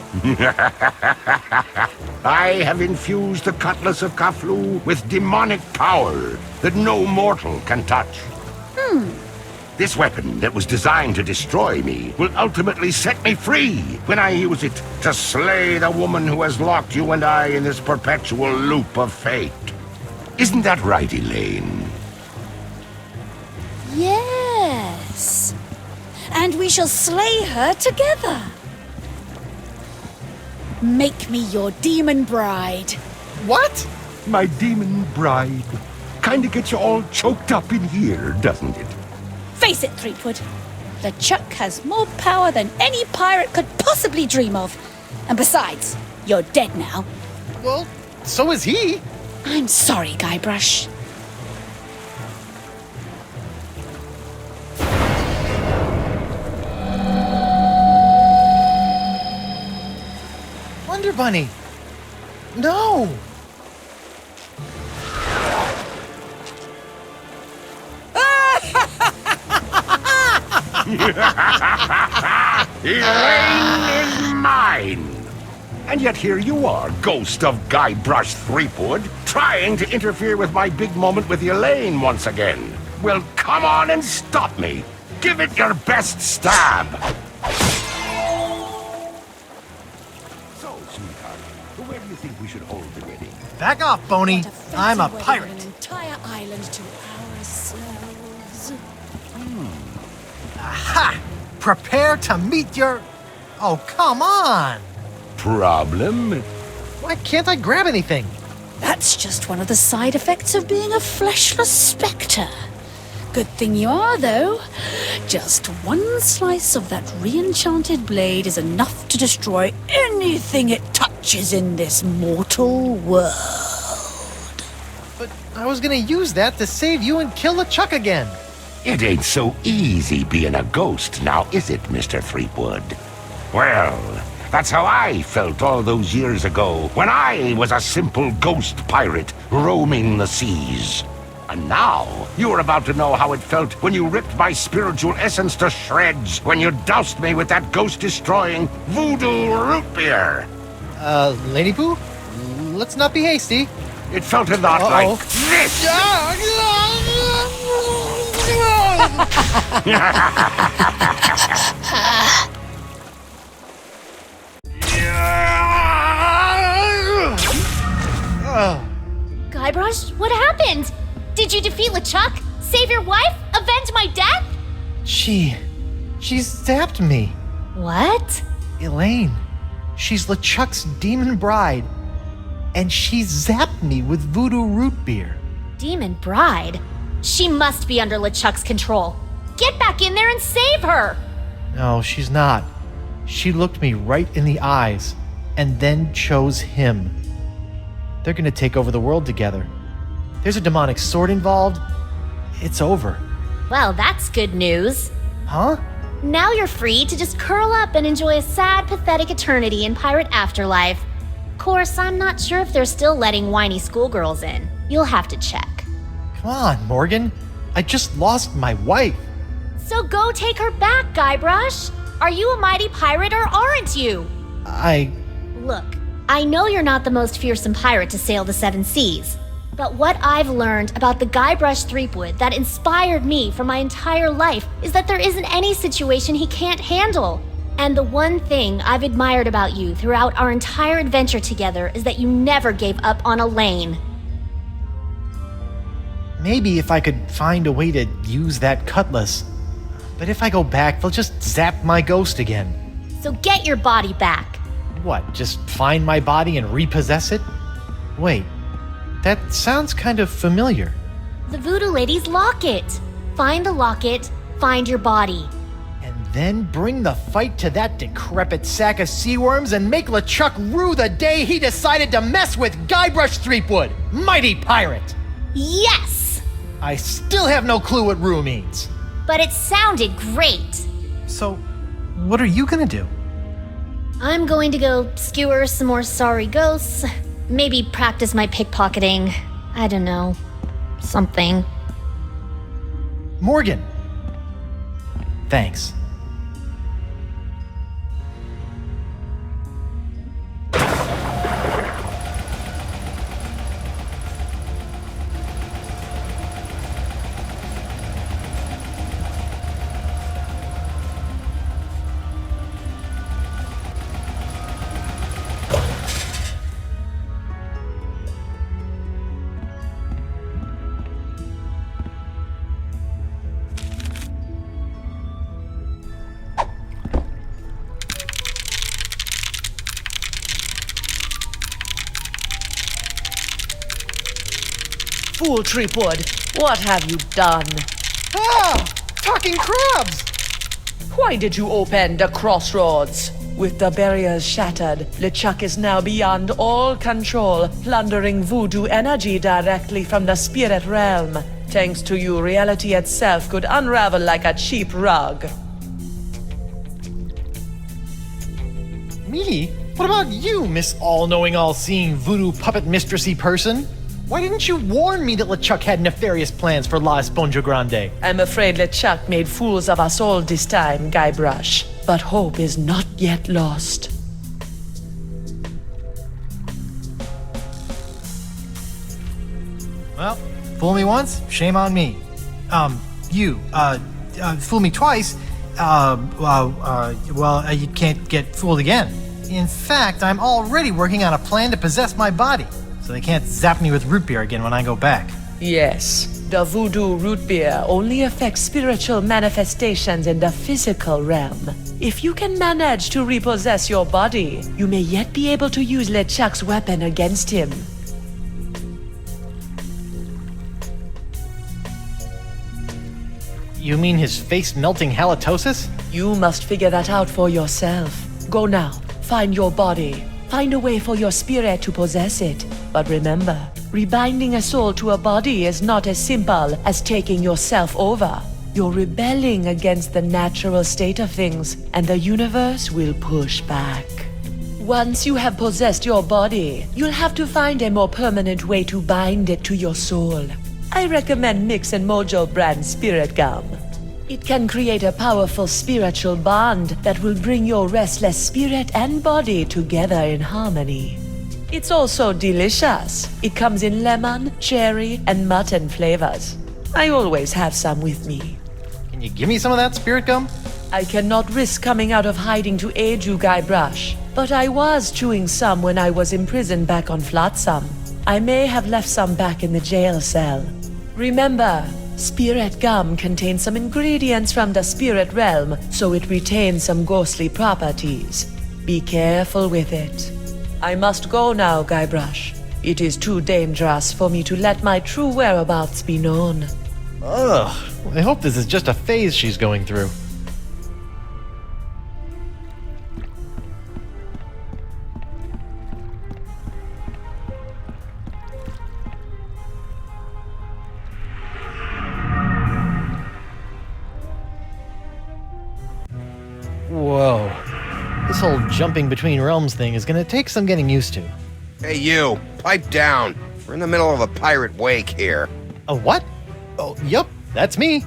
I have infused the Cutlass of Kaflu with demonic power that no mortal can touch. This weapon that was designed to destroy me will ultimately set me free when I use it to slay the woman who has locked you and I in this perpetual loop of fate. Isn't that right, Elaine? Yes. And we shall slay her together. Make me your demon bride. What? My demon bride. Kinda gets you all choked up in here, doesn't it? Face it, Threepwood. LeChuck has more power than any pirate could possibly dream of. And besides, you're dead now. Well, so is he. I'm sorry, Guybrush. Wonder Bunny. No. Elaine is mine! And yet here you are, Ghost of Guybrush Threepwood, trying to interfere with my big moment with Elaine once again. Well, come on and stop me. Give it your best stab. So, sweetheart, where do you think we should hold the wedding? Back off, Boney. What fancy I'm a wedding, pirate. An entire island to ourselves. Aha! Prepare to meet your... Oh, come on! Problem? Why can't I grab anything? That's just one of the side effects of being a fleshless spectre. Good thing you are, though. Just one slice of that re-enchanted blade is enough to destroy anything it touches in this mortal world. But I was gonna use that to save you and kill LeChuck again. It ain't so easy being a ghost now, is it, Mr. Threepwood? Well, that's how I felt all those years ago when I was a simple ghost pirate roaming the seas. And now, you are about to know how it felt when you ripped my spiritual essence to shreds, when you doused me with that ghost-destroying voodoo root beer. Lady Pooh? Let's not be hasty. It felt a lot like this. Guybrush, what happened? Did you defeat LeChuck? Save your wife? Avenge my death? She zapped me. What? Elaine, she's LeChuck's demon bride, and she zapped me with voodoo root beer. Demon bride? She must be under LeChuck's control. Get back in there and save her! No, she's not. She looked me right in the eyes, and then chose him. They're gonna take over the world together. There's a demonic sword involved. It's over. Well, that's good news. Huh? Now you're free to just curl up and enjoy a sad, pathetic eternity in Pirate Afterlife. Of course, I'm not sure if they're still letting whiny schoolgirls in. You'll have to check. Come on, Morgan. I just lost my wife. So go take her back, Guybrush. Are you a mighty pirate or aren't you? Look, I know you're not the most fearsome pirate to sail the seven seas, but what I've learned about the Guybrush Threepwood that inspired me for my entire life is that there isn't any situation he can't handle. And the one thing I've admired about you throughout our entire adventure together is that you never gave up on Elaine. maybe if I could find a way to use that cutlass. But if I go back, they'll just zap my ghost again. So get your body back. What, just find my body and repossess it? Wait, that sounds kind of familiar. The Voodoo Lady's locket. Find the locket, find your body. And then bring the fight to that decrepit sack of seaworms and make LeChuck rue the day he decided to mess with Guybrush Threepwood, mighty pirate! Yes! I still have no clue what rue means. But it sounded great. So, what are you gonna do? I'm going to go skewer some more sorry ghosts. Maybe practice my pickpocketing. I don't know. Something. Morgan! Thanks. Fool Threepwood, what have you done? Ah! Talking crabs! Why did you open the crossroads? With the barriers shattered, LeChuck is now beyond all control, plundering voodoo energy directly from the spirit realm. Thanks to you, reality itself could unravel like a cheap rug. Me? What about you, Miss All-Knowing, All-Seeing, voodoo puppet mistressy person? Why didn't you warn me that LeChuck had nefarious plans for La Esponja Grande? I'm afraid LeChuck made fools of us all this time, Guybrush. But hope is not yet lost. Well, fool me once, shame on me. Fool me twice, you can't get fooled again. In fact, I'm already working on a plan to possess my body, so they can't zap me with root beer again when I go back. Yes, the voodoo root beer only affects spiritual manifestations in the physical realm. If you can manage to repossess your body, you may yet be able to use LeChuck's weapon against him. You mean his face-melting halitosis? You must figure that out for yourself. Go now, find your body. Find a way for your spirit to possess it. But remember, rebinding a soul to a body is not as simple as taking yourself over. You're rebelling against the natural state of things, and the universe will push back. Once you have possessed your body, you'll have to find a more permanent way to bind it to your soul. I I recommend Mix and Mojo brand Spirit Gum. It can create a powerful spiritual bond that will bring your restless spirit and body together in harmony. It's also delicious. It comes in lemon, cherry, and mutton flavors. I always have some with me. Can you give me some of that spirit gum? I cannot risk coming out of hiding to aid you, Guybrush, but I was chewing some when I was imprisoned back on Flotsam. I may have left some back in the jail cell. Remember, spirit gum contains some ingredients from the spirit realm, so it retains some ghostly properties. Be careful with it. I must go now, Guybrush. It is too dangerous for me to let my true whereabouts be known. Ugh, I hope this is just a phase she's going through. Whoa. This whole jumping between realms thing is gonna take some getting used to. Hey, you, pipe down. We're in the middle of a pirate wake here. A what? Oh, yup, that's me.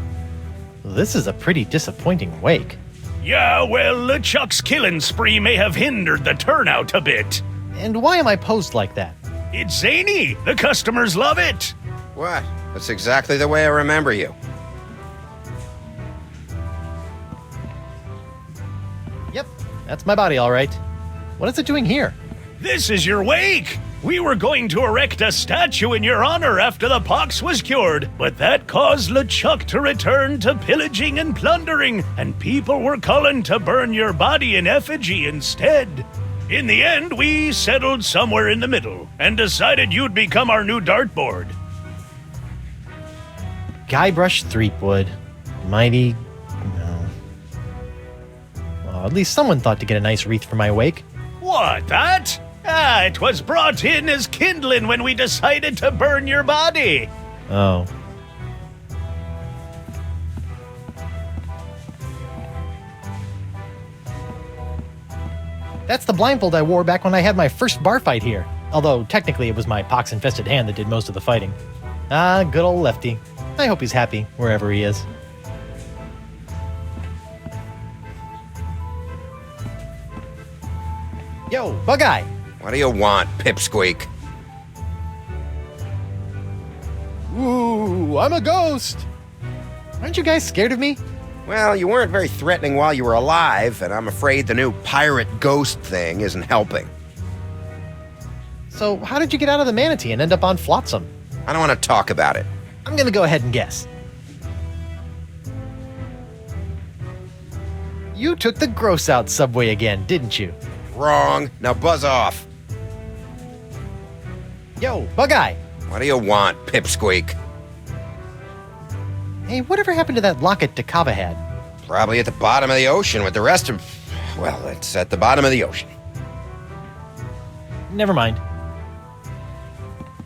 This is a pretty disappointing wake. Yeah, well, LeChuck's killing spree may have hindered the turnout a bit. And why am I posed like that? It's zany. The customers love it. What? That's exactly the way I remember you. Yep, that's my body, all right. What is it doing here? This is your wake. We were going to erect a statue in your honor after the pox was cured, but that caused LeChuck to return to pillaging and plundering, and people were calling to burn your body in effigy instead. In the end, we settled somewhere in the middle and decided you'd become our new dartboard. Guybrush Threepwood. Mighty... no. Well, at least someone thought to get a nice wreath for my wake. What, that? Ah, it was brought in as kindling when we decided to burn your body. Oh. That's the blindfold I wore back when I had my first bar fight here. Although, technically, it was my pox-infested hand that did most of the fighting. Ah, good old Lefty. I hope he's happy, wherever he is. Yo, Bug-Eye! What do you want, Pipsqueak? Ooh, I'm a ghost! Aren't you guys scared of me? Well, you weren't very threatening while you were alive, and I'm afraid the new pirate ghost thing isn't helping. So, how did you get out of the manatee and end up on Flotsam? I don't want to talk about it. I'm gonna go ahead and guess. You took the gross out subway again, didn't you? Wrong. Now buzz off. Yo, Bug-Eye! What do you want, Pipsqueak? Hey, whatever happened to that locket Dakava had? Probably at the bottom of the ocean with the rest of... Well, it's at the bottom of the ocean. Never mind.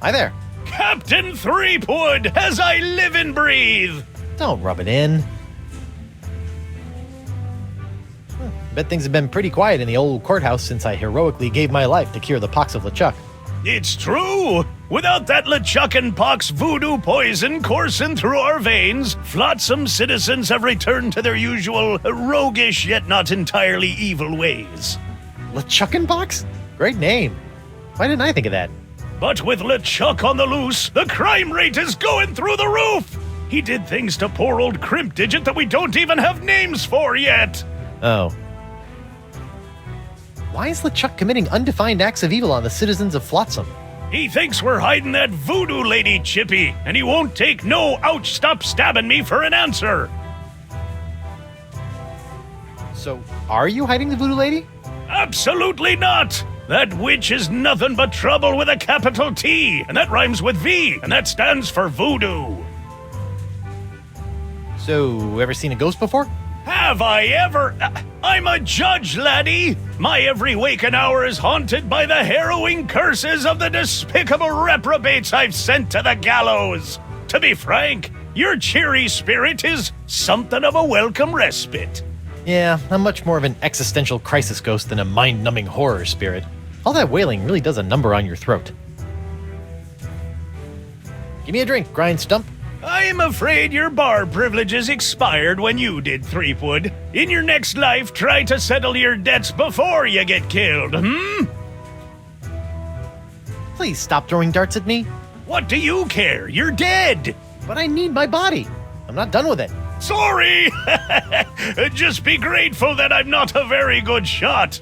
Hi there. Captain Threepwood, as I live and breathe. Don't rub it in. Bet things have been pretty quiet in the old courthouse since I heroically gave my life to cure the pox of LeChuck. It's true. Without that LeChuck and pox voodoo poison coursing through our veins, Flotsam citizens have returned to their usual roguish yet not entirely evil ways. LeChuck and pox? Great name. Why didn't I think of that? But with LeChuck on the loose, the crime rate is going through the roof. He did things to poor old Crimp Digit that we don't even have names for yet. Oh. Why is LeChuck committing undefined acts of evil on the citizens of Flotsam? He thinks we're hiding that voodoo lady, Chippy, and he won't take no ouch stop stabbing me for an answer. So, are you hiding the voodoo lady? Absolutely not. That witch is nothing but trouble with a capital T, and that rhymes with V, and that stands for voodoo. So, ever seen a ghost before? Have I ever? I'm a judge, laddie. My every waking hour is haunted by the harrowing curses of the despicable reprobates I've sent to the gallows. To be frank, your cheery spirit is something of a welcome respite. Yeah, I'm much more of an existential crisis ghost than a mind-numbing horror spirit. All that wailing really does a number on your throat. Give me a drink, Grind Stump. I am afraid your bar privileges expired when you did, Threepwood. In your next life, try to settle your debts before you get killed, Please stop throwing darts at me. What do you care? You're dead! But I need my body. I'm not done with it. Sorry! Just be grateful that I'm not a very good shot.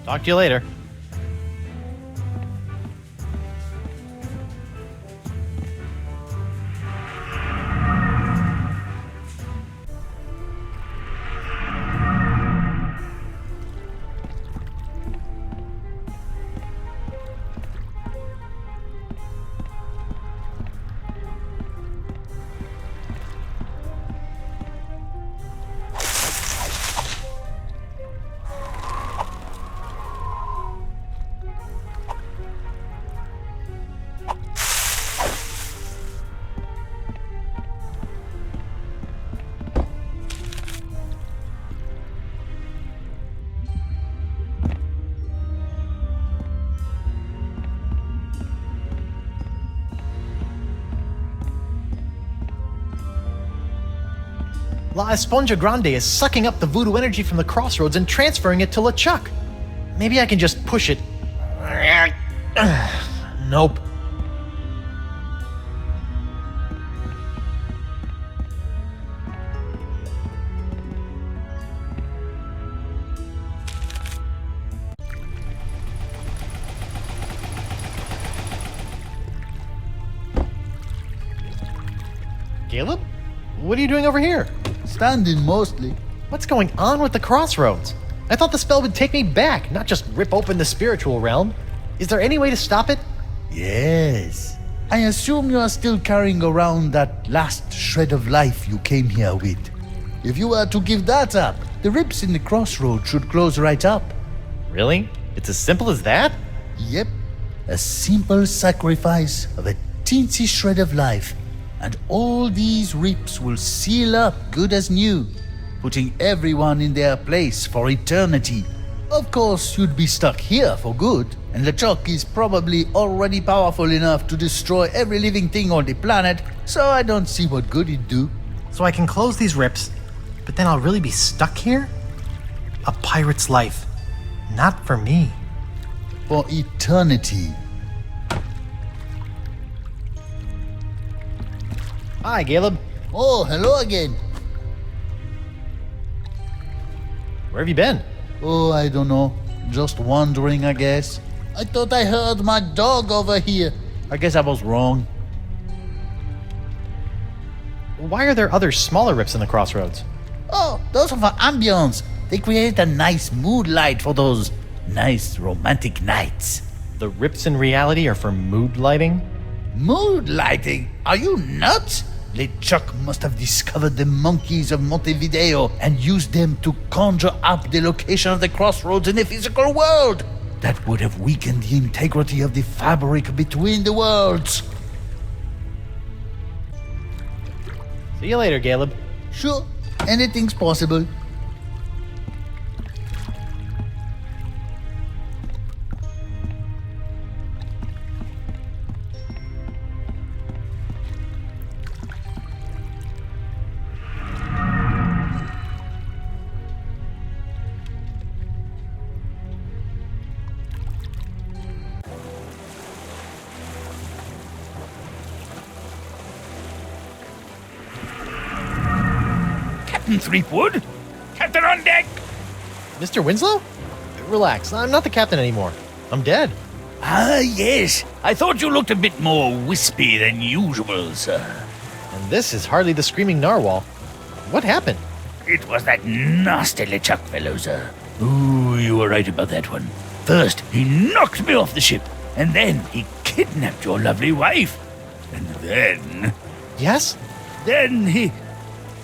Talk to you later. La Esponja Grande is sucking up the voodoo energy from the crossroads and transferring it to LeChuck. Maybe I can just push it. Nope. Caleb? What are you doing over here? Standing mostly. What's going on with the crossroads? I thought the spell would take me back, not just rip open the spiritual realm. Is there any way to stop it? Yes. I assume you are still carrying around that last shred of life you came here with. If you were to give that up, the rips in the crossroads should close right up. Really? It's as simple as that? Yep. A simple sacrifice of a teensy shred of life, and all these rips will seal up good as new, putting everyone in their place for eternity. Of course, you'd be stuck here for good, and LeChuck is probably already powerful enough to destroy every living thing on the planet, so I don't see what good it'd do. So I can close these rips, but then I'll really be stuck here? A pirate's life. Not for me. For eternity. Hi, Caleb. Oh, hello again. Where have you been? Oh, I don't know. Just wandering, I guess. I thought I heard my dog over here. I guess I was wrong. Why are there other smaller rips in the crossroads? Oh, those are for ambience. They create a nice mood light for those nice romantic nights. The rips in reality are for mood lighting? Mood lighting? Are you nuts? LeChuck must have discovered the monkeys of Montevideo and used them to conjure up the location of the crossroads in the physical world. That would have weakened the integrity of the fabric between the worlds. See you later, Caleb. Sure, anything's possible. Captain Threepwood? Captain on deck! Mr. Winslow? Relax, I'm not the captain anymore. I'm dead. Ah, yes. I thought you looked a bit more wispy than usual, sir. And this is hardly the screaming narwhal. What happened? It was that nasty LeChuck fellow, sir. Ooh, you were right about that one. First, he knocked me off the ship, and then he kidnapped your lovely wife. And then... Yes? Then he...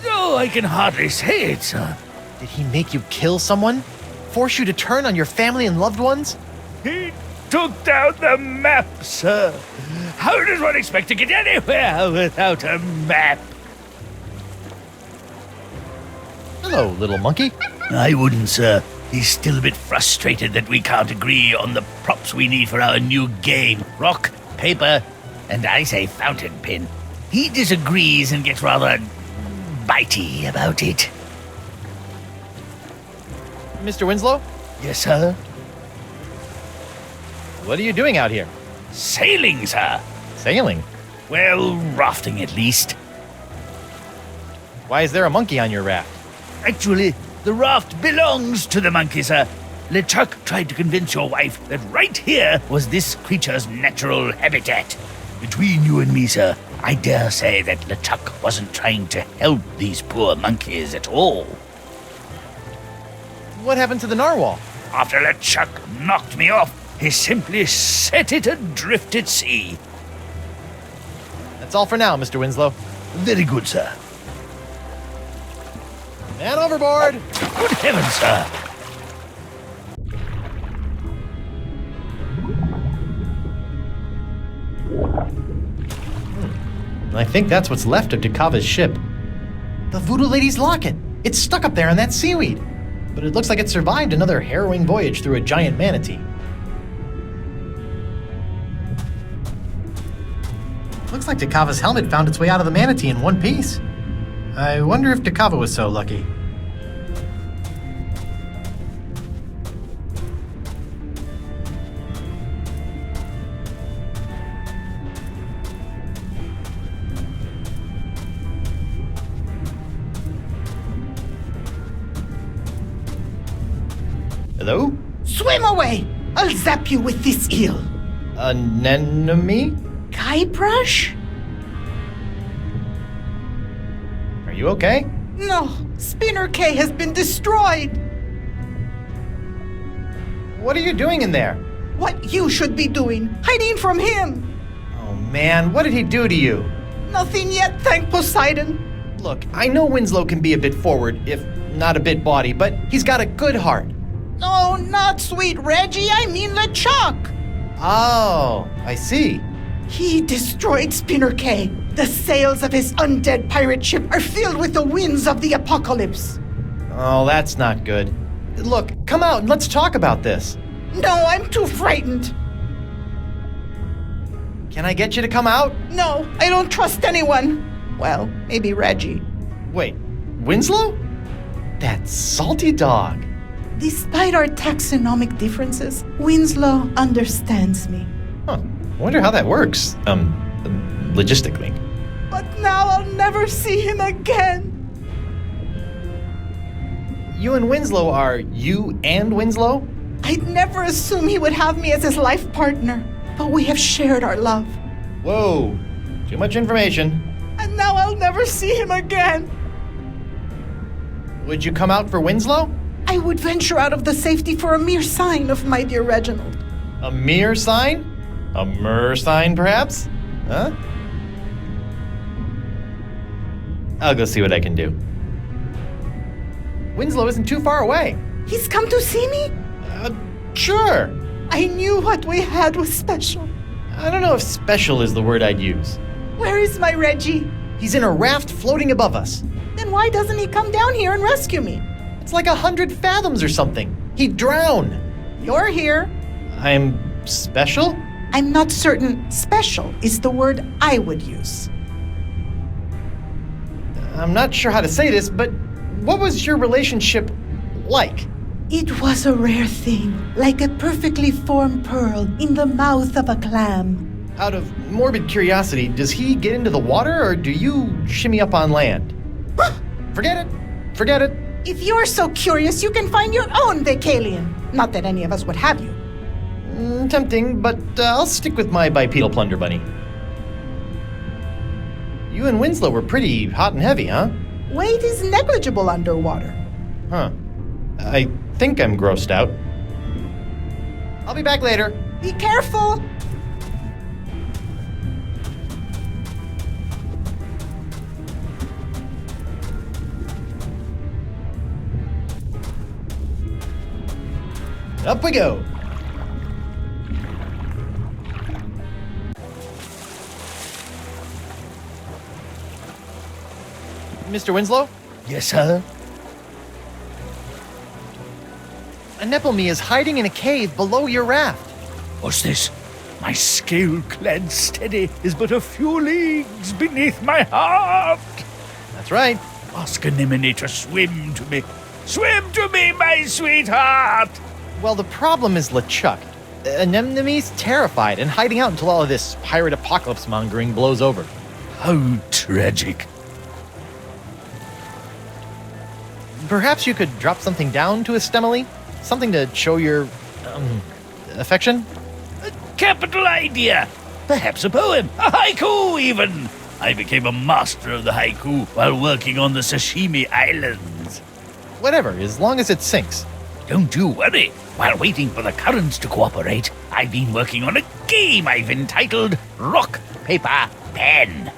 Oh, I can hardly say it, sir. Did he make you kill someone? Force you to turn on your family and loved ones? He took down the map, sir. How does one expect to get anywhere without a map? Hello, little monkey. I wouldn't, sir. He's still a bit frustrated that we can't agree on the props we need for our new game. Rock, paper, and I say fountain pen. He disagrees and gets rather bitey about it. Mr. Winslow? Yes, sir? What are you doing out here? Sailing, sir. Sailing? Well, rafting at least. Why is there a monkey on your raft? Actually, the raft belongs to the monkey, sir. LeChuck tried to convince your wife that right here was this creature's natural habitat. Between you and me, sir, I dare say that LeChuck wasn't trying to help these poor monkeys at all. What happened to the narwhal? After LeChuck knocked me off, he simply set it adrift at sea. That's all for now, Mr. Winslow. Very good, sir. Man overboard! Good heavens, sir. I think that's what's left of Dakava's ship. The Voodoo Lady's locket! It's stuck up there in that seaweed! But it looks like it survived another harrowing voyage through a giant manatee. Looks like Dakava's helmet found its way out of the manatee in one piece. I wonder if Dakava was so lucky. Hello? Swim away! I'll zap you with this eel. Anemone? Guybrush? Are you okay? No, Spinner K has been destroyed. What are you doing in there? What you should be doing, hiding from him. Oh man, what did he do to you? Nothing yet, thank Poseidon. Look, I know Winslow can be a bit forward, if not a bit bawdy, but he's got a good heart. No, not sweet Reggie, I mean LeChuck. Oh, I see. He destroyed Spinner K. The sails of his undead pirate ship are filled with the winds of the apocalypse. Oh, that's not good. Look, come out and let's talk about this. No, I'm too frightened. Can I get you to come out? No, I don't trust anyone. Well, maybe Reggie. Wait, Winslow? That salty dog. Despite our taxonomic differences, Winslow understands me. Huh. I wonder how that works, logistically. But now I'll never see him again. You and Winslow are you and Winslow? I'd never assume he would have me as his life partner, but we have shared our love. Whoa, too much information. And now I'll never see him again. Would you come out for Winslow? I would venture out of the safety for a mere sign of my dear Reginald. A mere sign? A mer sign, perhaps? Huh? I'll go see what I can do. Winslow isn't too far away. He's come to see me? Sure. I knew what we had was special. I don't know if special is the word I'd use. Where is my Reggie? He's in a raft floating above us. Then why doesn't he come down here and rescue me? It's like 100 fathoms or something. He'd drown. You're here. I'm special? I'm not certain special is the word I would use. I'm not sure how to say this, but what was your relationship like? It was a rare thing, like a perfectly formed pearl in the mouth of a clam. Out of morbid curiosity, does he get into the water or do you shimmy up on land? Forget it. Forget it. If you're so curious, you can find your own Vacalian. Not that any of us would have you. Tempting, but I'll stick with my bipedal plunder bunny. You and Winslow were pretty hot and heavy, huh? Weight is negligible underwater. Huh. I think I'm grossed out. I'll be back later. Be careful! Up we go. Mr. Winslow? Yes, sir? Anemone is hiding in a cave below your raft. What's this? My scale-clad steady is but a few leagues beneath my heart. That's right. Ask Anemone to swim to me. Swim to me, my sweetheart! Well, the problem is LeChuck. Anemone's terrified and hiding out until all of this pirate apocalypse mongering blows over. How tragic. Perhaps you could drop something down to Estemily? Something to show your, affection? A capital idea! Perhaps a poem, a haiku even! I became a master of the haiku while working on the Sashimi Islands. Whatever, as long as it sinks. Don't you worry. While waiting for the currents to cooperate, I've been working on a game I've entitled Rock, Paper, Pen.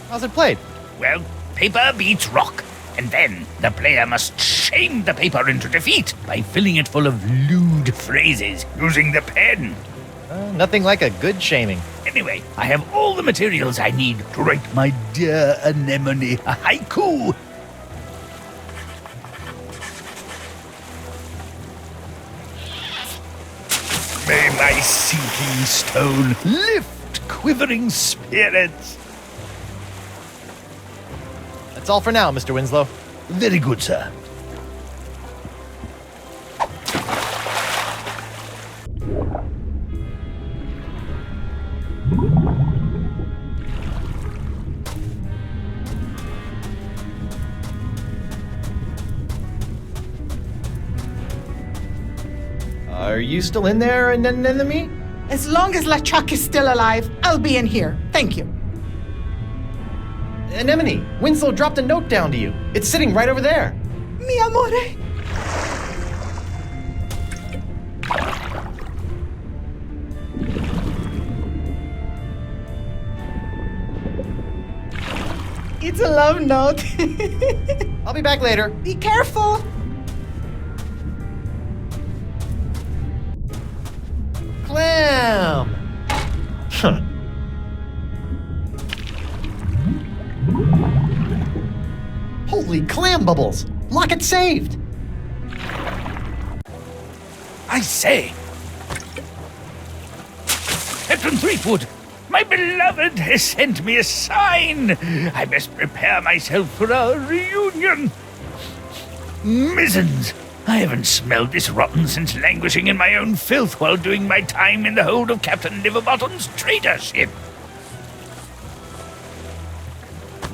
How's it played? Well, paper beats rock, and then the player must shame the paper into defeat by filling it full of lewd phrases using the pen. Nothing like a good shaming. Anyway, I have all the materials I need to write my dear Anemone a haiku. May my sinking stone lift quivering spirits. That's all for now, Mr. Winslow. Very good, sir. Are you still in there, Anemone? As long as LeChuck is still alive, I'll be in here. Thank you. Anemone, Winslow dropped a note down to you. It's sitting right over there. Mi amore. It's a love note. I'll be back later. Be careful. Clam! Huh. Holy clam bubbles! Locket saved! I say, Captain Threepwood, my beloved has sent me a sign. I must prepare myself for our reunion. Mizzens, I haven't smelled this rotten since languishing in my own filth while doing my time in the hold of Captain Liverbottom's trader ship.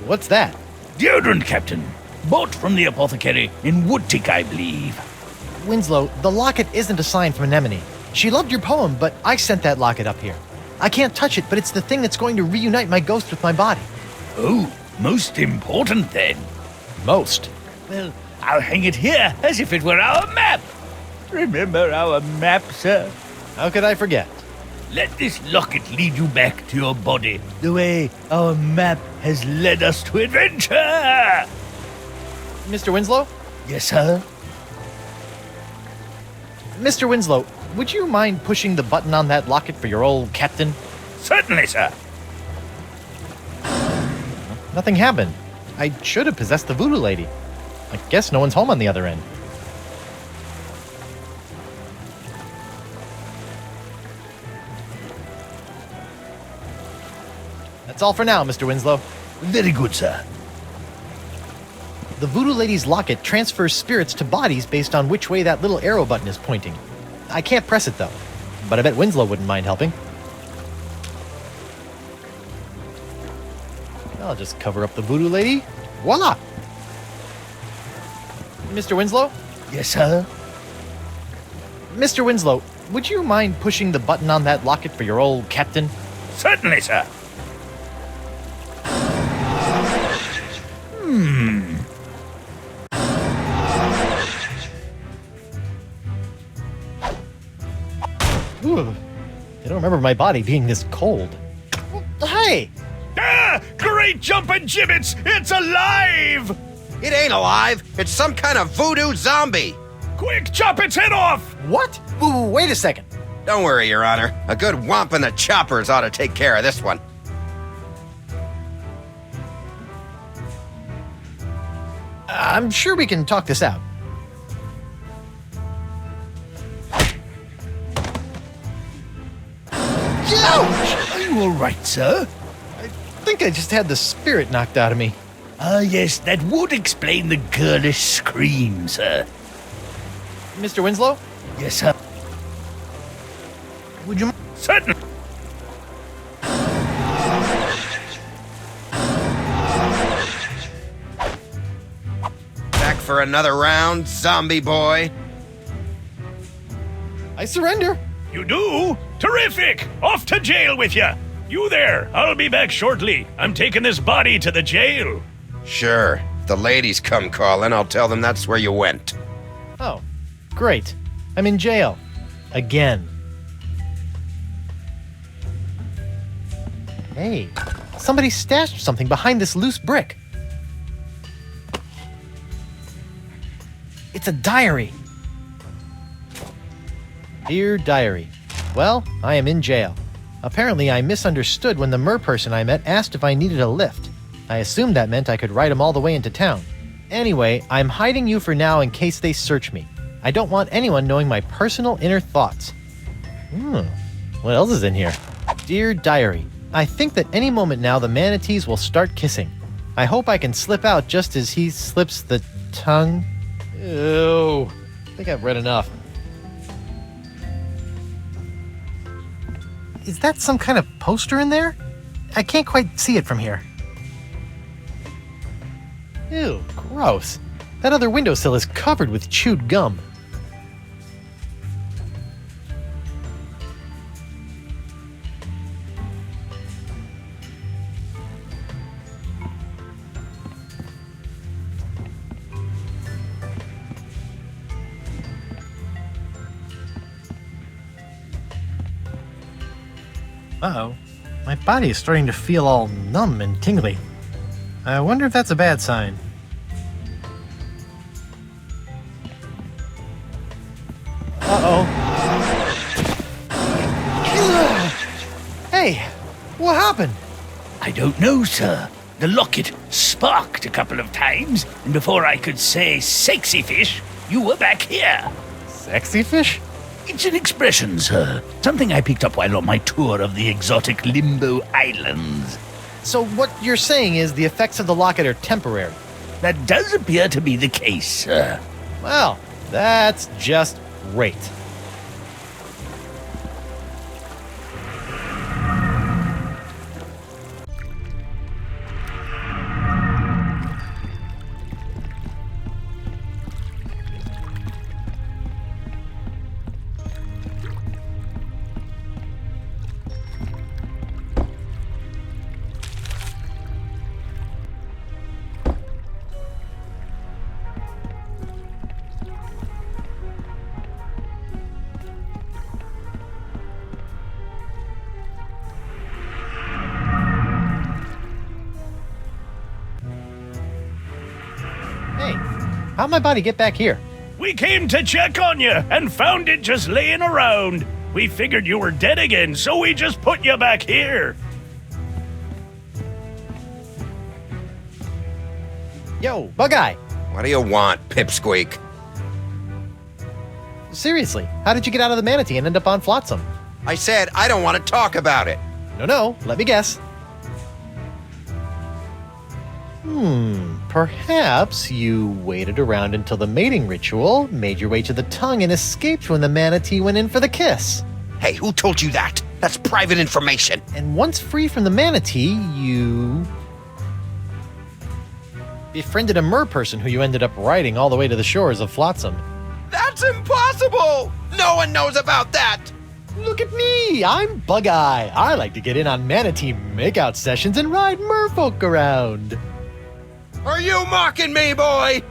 What's that? Deodorant, Captain. Bought from the apothecary in Woodtick, I believe. Winslow, the locket isn't a sign from Anemone. She loved your poem, but I sent that locket up here. I can't touch it, but it's the thing that's going to reunite my ghost with my body. Oh, most important then. Most? Well, I'll hang it here as if it were our map. Remember our map, sir? How could I forget? Let this locket lead you back to your body, the way our map has led us to adventure. Mr. Winslow? Yes, sir? Mr. Winslow, would you mind pushing the button on that locket for your old captain? Certainly, sir. Nothing happened. I should have possessed the voodoo lady. I guess no one's home on the other end. That's all for now, Mr. Winslow. Very good, sir. The voodoo lady's locket transfers spirits to bodies based on which way that little arrow button is pointing. I can't press it, though. But I bet Winslow wouldn't mind helping. I'll just cover up the voodoo lady. Voila! Mr. Winslow? Yes, sir? Mr. Winslow, would you mind pushing the button on that locket for your old captain? Certainly, sir. Ooh, I don't remember my body being this cold. Hey! Ah! Great jumping gibbets! It's alive! It ain't alive. It's some kind of voodoo zombie. Quick, chop its head off! What? Ooh, wait a second. Don't worry, Your Honor. A good whomp in the choppers ought to take care of this one. I'm sure we can talk this out. Yo! you all right, sir? I think I just had the spirit knocked out of me. Ah, yes, that would explain the girlish scream, sir. Mr. Winslow? Yes, sir. Would you... Certainly. Back for another round, zombie boy? I surrender. You do? Terrific! Off to jail with you! You there! I'll be back shortly. I'm taking this body to the jail. Sure. If the ladies come calling, I'll tell them that's where you went. Oh, great. I'm in jail. Again. Hey, somebody stashed something behind this loose brick. It's a diary. Dear Diary. Well, I am in jail. Apparently, I misunderstood when the mer person I met asked if I needed a lift. I assumed that meant I could ride him all the way into town. Anyway, I'm hiding you for now in case they search me. I don't want anyone knowing my personal inner thoughts. What else is in here? Dear Diary. I think that any moment now the manatees will start kissing. I hope I can slip out just as he slips the tongue. Ew. I think I've read enough. Is that some kind of poster in there? I can't quite see it from here. Ew, gross. That other windowsill is covered with chewed gum. Uh-oh. My body is starting to feel all numb and tingly. I wonder if that's a bad sign. Uh-oh. Hey, what happened? I don't know, sir. The locket sparked a couple of times, and before I could say sexy fish, you were back here. Sexy fish? It's an expression, sir. Something I picked up while on my tour of the exotic Limbo Islands. So what you're saying is the effects of the locket are temporary? That does appear to be the case, sir. Well, that's just great. How'd my body get back here? We came to check on you and found it just laying around. We figured you were dead again, so we just put you back here. Yo, Bug-Eye! What do you want, Pipsqueak? Seriously, how did you get out of the manatee and end up on Flotsam? I said I don't want to talk about it. No, let me guess. Perhaps you waited around until the mating ritual, made your way to the tongue, and escaped when the manatee went in for the kiss. Hey, who told you that? That's private information. And once free from the manatee, you befriended a mer person who you ended up riding all the way to the shores of Flotsam. That's impossible! No one knows about that! Look at me! I'm Bug-Eye. I like to get in on manatee makeout sessions and ride merfolk around. Are you mocking me, boy?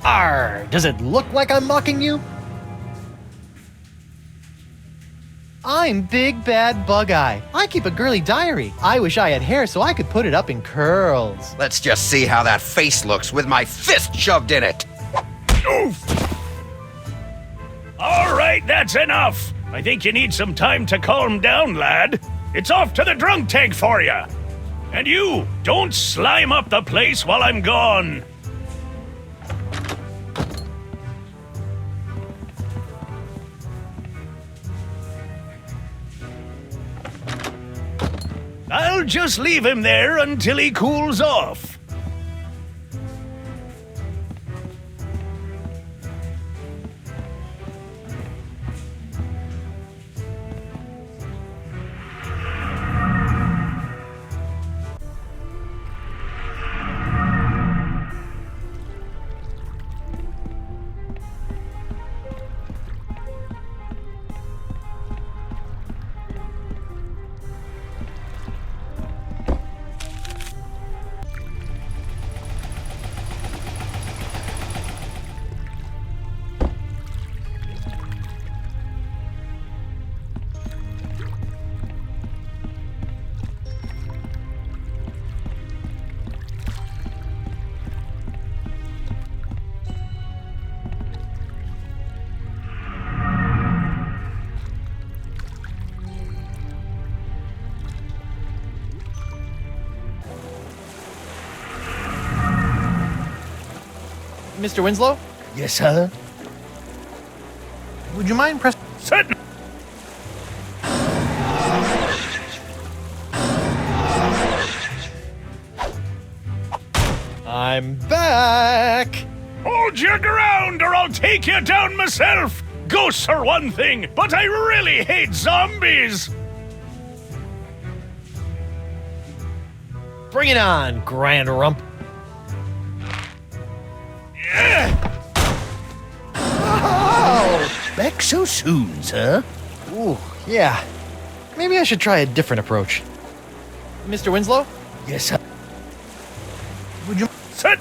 Arr! Does it look like I'm mocking you? I'm Big Bad Bug-Eye. I keep a girly diary. I wish I had hair so I could put it up in curls. Let's just see how that face looks with my fist shoved in it. Oof! All right, that's enough. I think you need some time to calm down, lad. It's off to the drunk tank for you. And you, don't slime up the place while I'm gone. I'll just leave him there until he cools off. Mr. Winslow? Yes, sir? Would you mind pressing... Certainly. I'm back! Hold your ground or I'll take you down myself! Ghosts are one thing, but I really hate zombies! Bring it on, Grand Rump. Oh! Back so soon, sir? Ooh, yeah. Maybe I should try a different approach. Mr. Winslow? Yes, sir. Would you... Sit!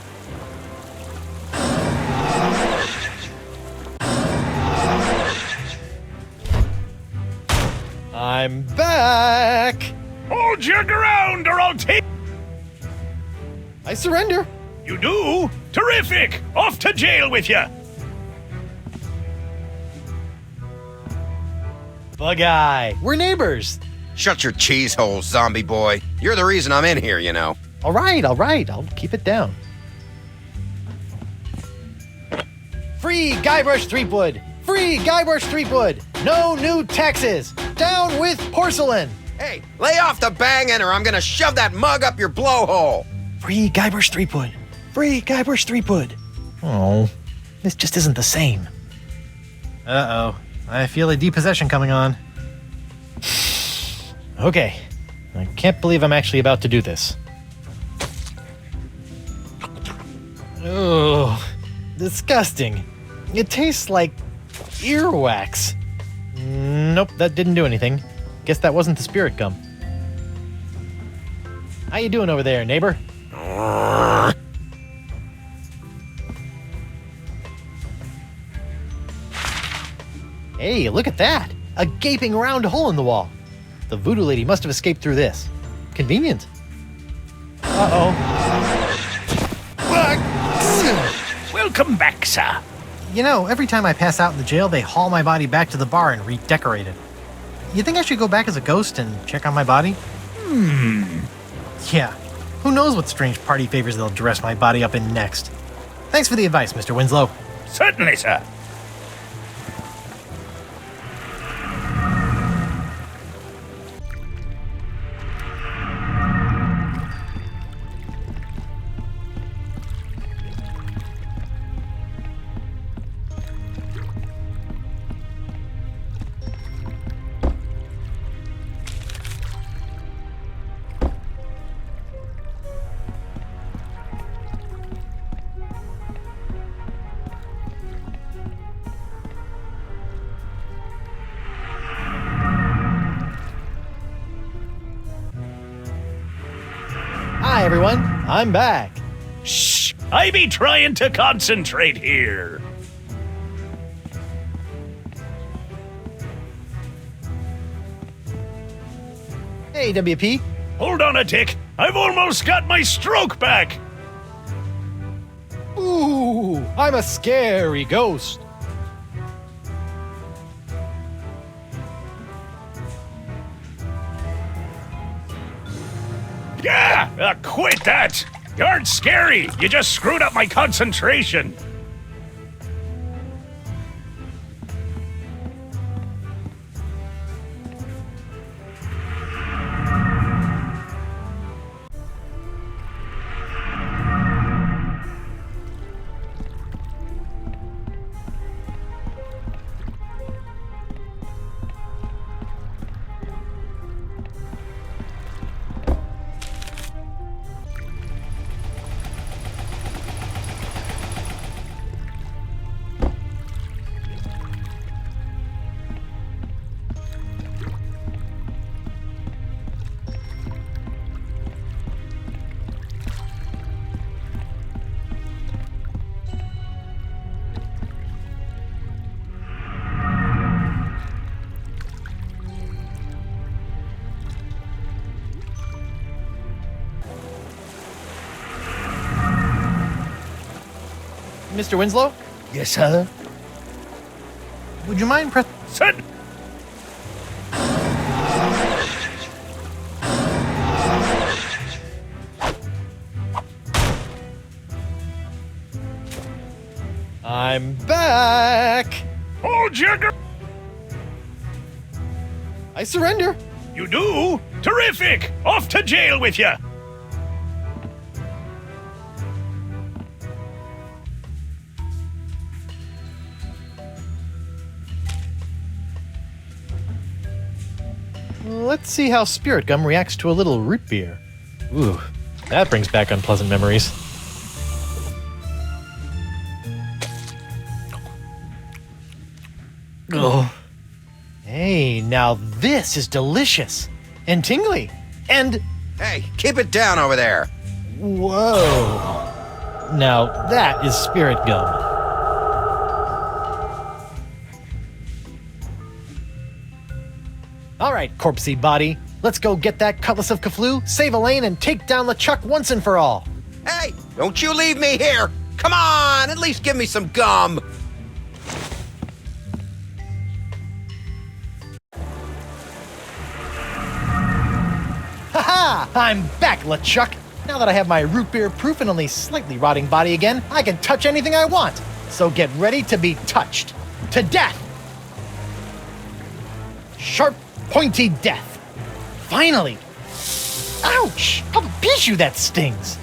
I'm back! Hold your ground or I'll take... I surrender. You do? Terrific! Off to jail with you! Bug-Eye, we're neighbors. Shut your cheese hole, zombie boy. You're the reason I'm in here, you know. All right, I'll keep it down. Free Guybrush Threepwood! Free Guybrush Threepwood! No new taxes! Down with porcelain! Hey, lay off the banging or I'm gonna shove that mug up your blowhole! Free Guybrush Threepwood! Free Guybrush Threepwood! Oh, this just isn't the same. Uh-oh. I feel a depossession coming on. Okay. I can't believe I'm actually about to do this. Oh, disgusting. It tastes like earwax. Nope, that didn't do anything. Guess that wasn't the spirit gum. How you doing over there, neighbor? Hey, look at that! A gaping round hole in the wall. The voodoo lady must have escaped through this. Convenient. Uh-oh. Welcome back, sir. You know, every time I pass out in the jail, they haul my body back to the bar and redecorate it. You think I should go back as a ghost and check on my body? Yeah. Who knows what strange party favors they'll dress my body up in next. Thanks for the advice, Mr. Winslow. Certainly, sir. Hi, everyone. I'm back. Shh! I be trying to concentrate here. Hey, WP. Hold on a tick. I've almost got my stroke back. Ooh, I'm a scary ghost. Yeah, quit that! You aren't scary, you just screwed up my concentration. Mr. Winslow? Yes, sir? Would you mind press... Sit! I'm back! Hold your I surrender! You do? Terrific! Off to jail with you! Let's see how Spirit Gum reacts to a little root beer. Ooh, that brings back unpleasant memories. Oh. Hey, now this is delicious. And tingly. And... Hey, keep it down over there. Whoa. Now that is Spirit Gum. All right, corpsey body. Let's go get that Cutlass of Cthulhu, save Elaine, and take down LeChuck once and for all. Hey, don't you leave me here. Come on, at least give me some gum. Ha-ha! I'm back, LeChuck. Now that I have my root beer proof and only slightly rotting body again, I can touch anything I want. So get ready to be touched. To death! Sharp, pointy death. Finally! Ouch! I'll piss you, that stings!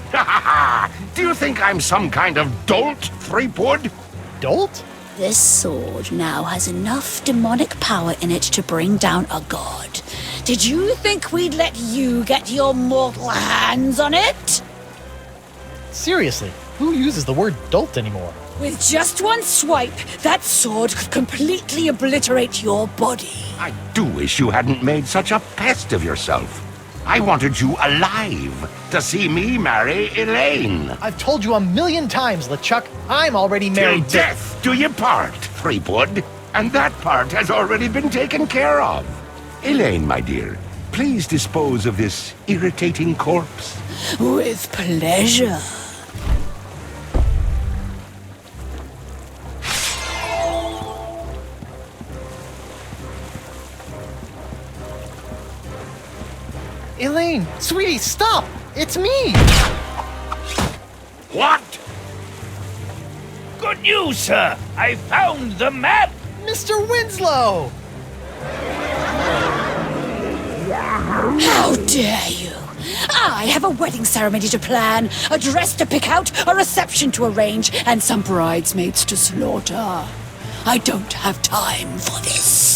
Do you think I'm some kind of dolt, Threepwood? Dolt? This sword now has enough demonic power in it to bring down a god. Did you think we'd let you get your mortal hands on it? Seriously, who uses the word dolt anymore? With just one swipe, that sword could completely obliterate your body. I do wish you hadn't made such a pest of yourself. I wanted you alive to see me marry Elaine. I've told you 1,000,000 times, LeChuck. I'm already married Till death do you part, Threepwood. And that part has already been taken care of. Elaine, my dear, please dispose of this irritating corpse. With pleasure. Elaine, sweetie, stop! It's me! What? Good news, sir! I found the map! Mr. Winslow! How dare you! I have a wedding ceremony to plan, a dress to pick out, a reception to arrange, and some bridesmaids to slaughter. I don't have time for this.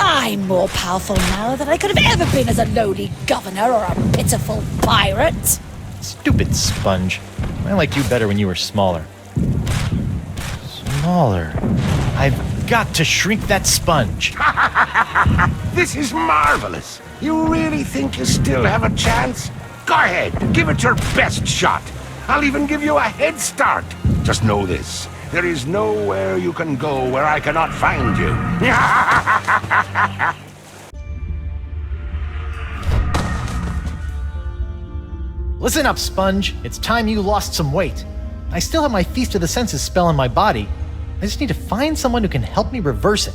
I'm more powerful now than I could have ever been as a lowly governor or a pitiful pirate. Stupid sponge. I liked you better when you were smaller. Smaller. I've got to shrink that sponge. This is marvelous. You really think you still have a chance? Go ahead, give it your best shot. I'll even give you a head start. Just know this. There is nowhere you can go where I cannot find you. Listen up, Sponge. It's time you lost some weight. I still have my Feast of the Senses spell in my body. I just need to find someone who can help me reverse it.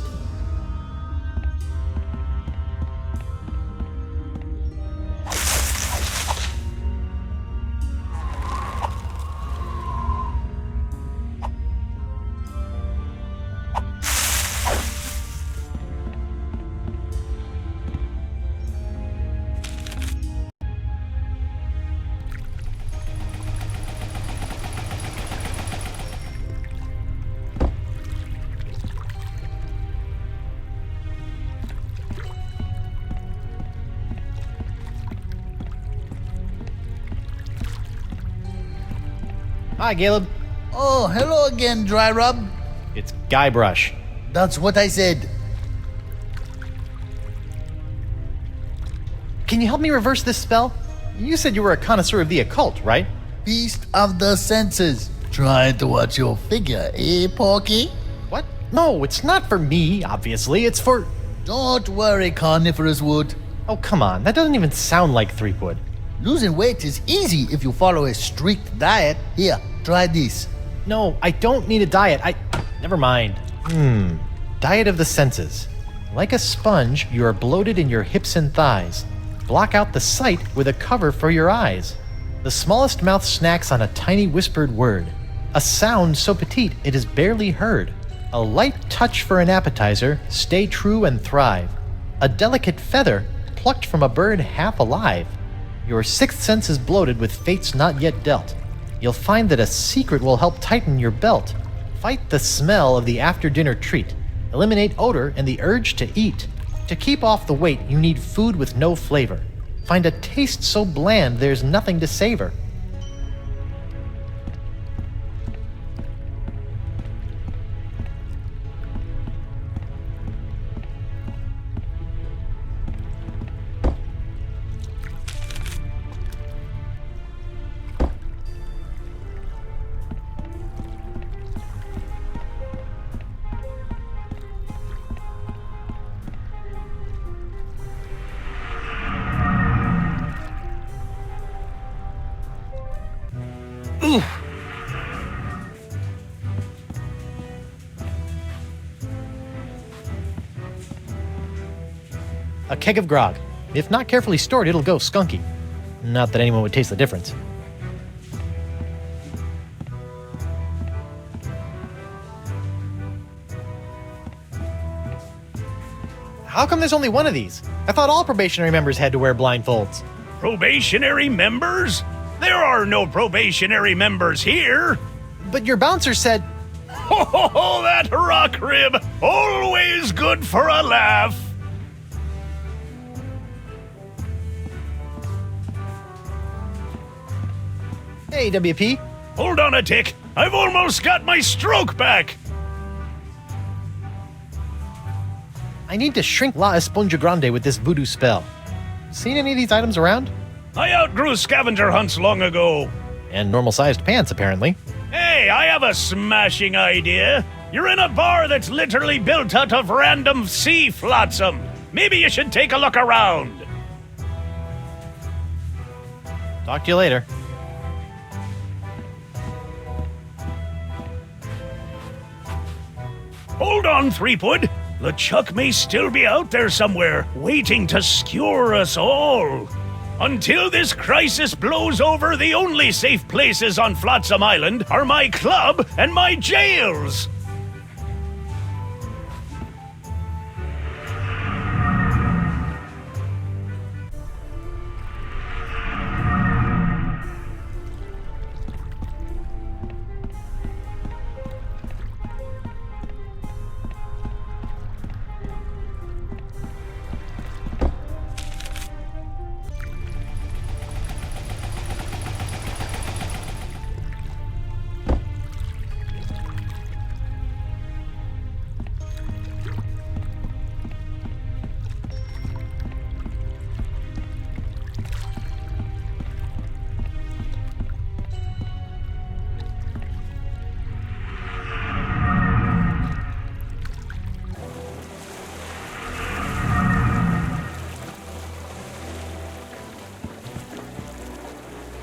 Hi, Caleb. Oh, hello again, Dry Rub. It's Guybrush. That's what I said. Can you help me reverse this spell? You said you were a connoisseur of the occult, right? Feast of the Senses. Trying to watch your figure, eh, Porky? What? No, it's not for me, obviously. It's for... Don't worry, Carnivorous Wood. Oh, come on. That doesn't even sound like Threepwood. Losing weight is easy if you follow a strict diet. Here, try this. No, I don't need a diet. Never mind. Diet of the senses. Like a sponge, you are bloated in your hips and thighs. Block out the sight with a cover for your eyes. The smallest mouth snacks on a tiny whispered word. A sound so petite it is barely heard. A light touch for an appetizer, stay true and thrive. A delicate feather plucked from a bird half alive. Your sixth sense is bloated with fates not yet dealt. You'll find that a secret will help tighten your belt. Fight the smell of the after-dinner treat. Eliminate odor and the urge to eat. To keep off the weight, you need food with no flavor. Find a taste so bland there's nothing to savor. A keg of grog. If not carefully stored, it'll go skunky. Not that anyone would taste the difference. How come there's only one of these? I thought all probationary members had to wear blindfolds. Probationary members? There are no probationary members here. But your bouncer said... Ho ho ho, that rock rib! Always good for a laugh! Hey, WP. Hold on a tick. I've almost got my stroke back. I need to shrink La Esponja Grande with this voodoo spell. Seen any of these items around? I outgrew scavenger hunts long ago. And normal-sized pants, apparently. Hey, I have a smashing idea. You're in a bar that's literally built out of random sea flotsam. Maybe you should take a look around. Talk to you later. Hold on, Threepwood. LeChuck may still be out there somewhere, waiting to skewer us all. Until this crisis blows over, the only safe places on Flotsam Island are my club and my jails.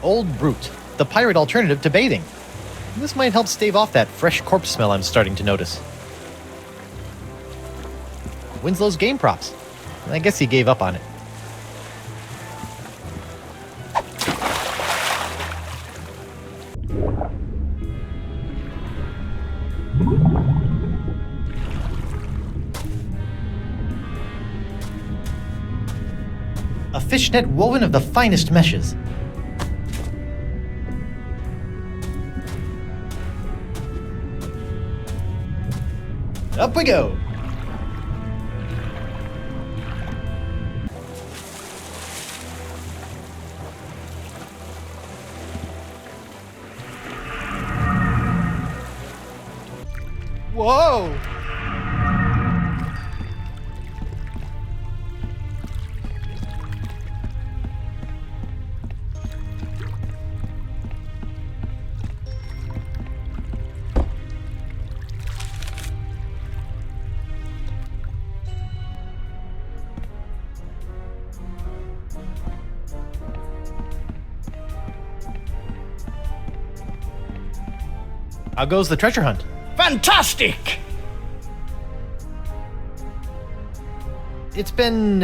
Old Brute, the pirate alternative to bathing. This might help stave off that fresh corpse smell I'm starting to notice. Winslow's game props. I guess he gave up on it. A fishnet woven of the finest meshes. Up we go! Whoa! How goes the treasure hunt? Fantastic! It's been,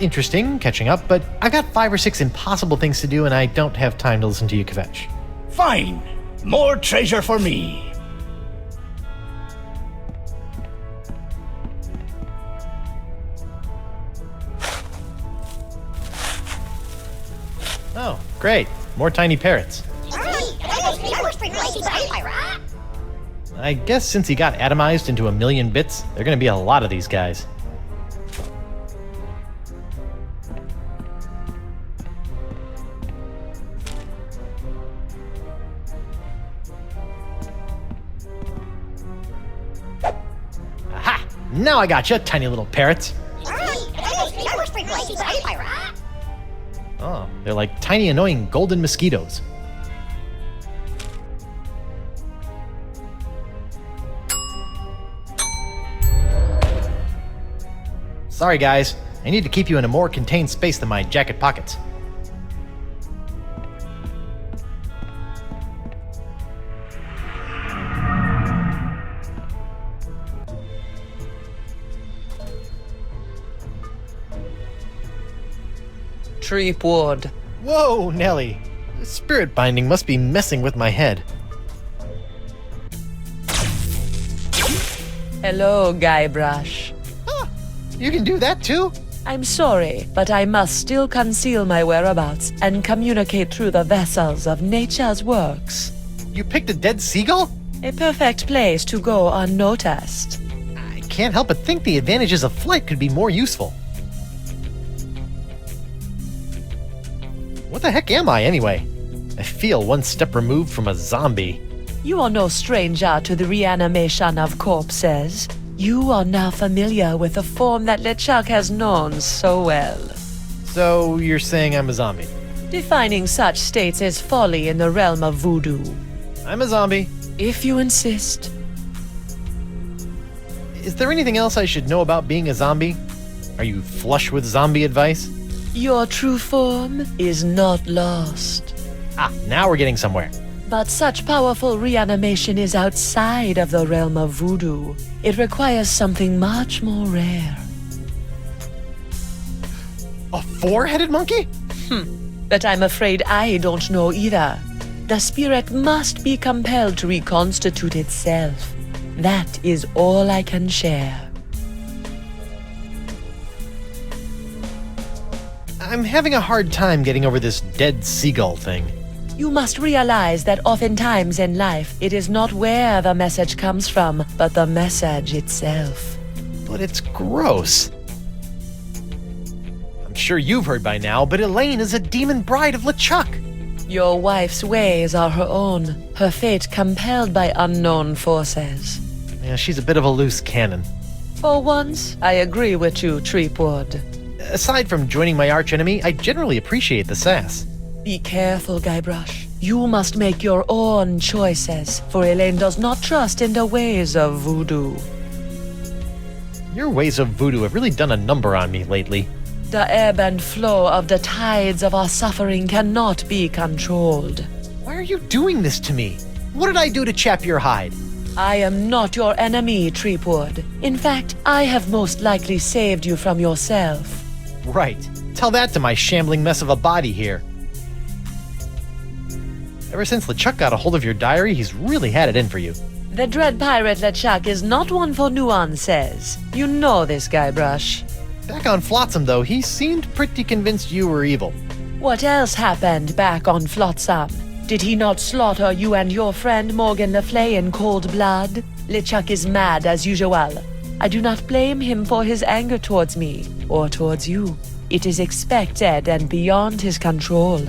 interesting catching up, but I've got 5 or 6 impossible things to do and I don't have time to listen to you kvetch. Fine. More treasure for me. Oh, great. More tiny parrots. I guess since he got atomized into a million bits, there are going to be a lot of these guys. Aha! Now I gotcha, tiny little parrots. Oh, they're like tiny annoying golden mosquitoes. Sorry guys, I need to keep you in a more contained space than my jacket pockets. Treepwood. Whoa, Nelly. Spirit binding must be messing with my head. Hello, Guybrush. You can do that too? I'm sorry, but I must still conceal my whereabouts and communicate through the vessels of nature's works. You picked a dead seagull? A perfect place to go unnoticed. I can't help but think the advantages of flight could be more useful. What the heck am I anyway? I feel one step removed from a zombie. You are no stranger to the reanimation of corpses. You are now familiar with the form that LeChuck has known so well. So you're saying I'm a zombie? Defining such states is folly in the realm of voodoo. I'm a zombie. If you insist. Is there anything else I should know about being a zombie? Are you flush with zombie advice? Your true form is not lost. Ah, now we're getting somewhere. But such powerful reanimation is outside of the realm of voodoo. It requires something much more rare. A 4-headed monkey? But I'm afraid I don't know either. The spirit must be compelled to reconstitute itself. That is all I can share. I'm having a hard time getting over this dead seagull thing. You must realize that oftentimes in life, it is not where the message comes from, but the message itself. But it's gross. I'm sure you've heard by now, but Elaine is a demon bride of LeChuck. Your wife's ways are her own, her fate compelled by unknown forces. Yeah, she's a bit of a loose cannon. For once, I agree with you, Treepwood. Aside from joining my archenemy, I generally appreciate the sass. Be careful, Guybrush. You must make your own choices, for Elaine does not trust in the ways of voodoo. Your ways of voodoo have really done a number on me lately. The ebb and flow of the tides of our suffering cannot be controlled. Why are you doing this to me? What did I do to chap your hide? I am not your enemy, Treepwood. In fact, I have most likely saved you from yourself. Right. Tell that to my shambling mess of a body here. Ever since LeChuck got a hold of your diary, he's really had it in for you. The dread pirate LeChuck is not one for nuances. You know this, Guybrush. Back on Flotsam, though, he seemed pretty convinced you were evil. What else happened back on Flotsam? Did he not slaughter you and your friend Morgan Le Fay in cold blood? LeChuck is mad as usual. I do not blame him for his anger towards me, or towards you. It is expected and beyond his control.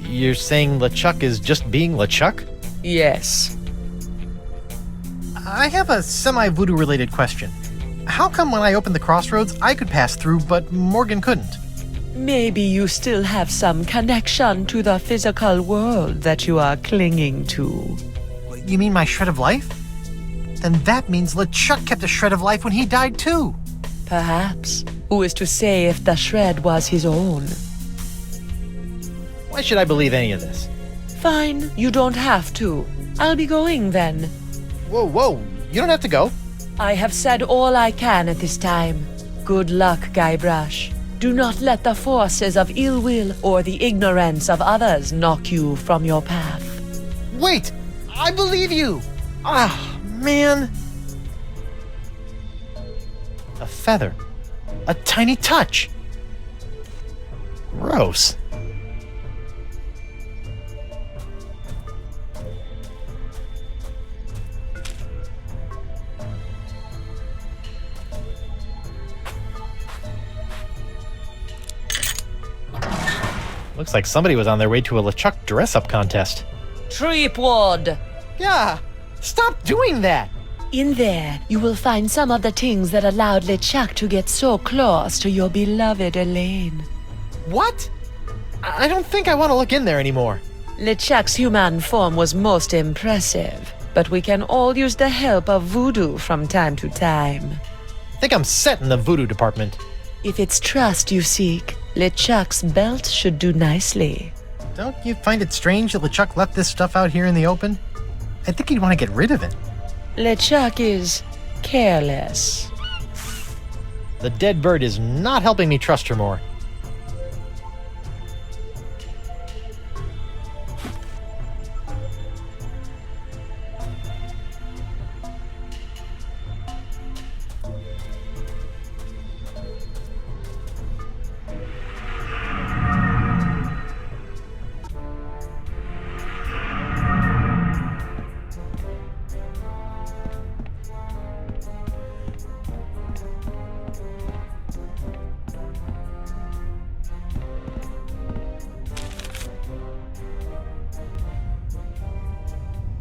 You're saying LeChuck is just being LeChuck? Yes. I have a semi-voodoo related question. How come when I opened the crossroads, I could pass through, but Morgan couldn't? Maybe you still have some connection to the physical world that you are clinging to. You mean my shred of life? Then that means LeChuck kept a shred of life when he died too. Perhaps. Who is to say if the shred was his own? Why should I believe any of this? Fine, you don't have to. I'll be going then. Whoa, you don't have to go. I have said all I can at this time. Good luck, Guybrush. Do not let the forces of ill will or the ignorance of others knock you from your path. Wait! I believe you! Ah, man! A feather. A tiny touch. Gross. Looks like somebody was on their way to a LeChuck dress-up contest. Treepwood! Yeah! Stop doing that! In there, you will find some of the things that allowed LeChuck to get so close to your beloved Elaine. What? I don't think I want to look in there anymore. LeChuck's human form was most impressive, but we can all use the help of voodoo from time to time. I think I'm set in the voodoo department. If it's trust you seek, LeChuck's belt should do nicely. Don't you find it strange that LeChuck left this stuff out here in the open? I think he'd want to get rid of it. LeChuck is careless. The dead bird is not helping me trust her more.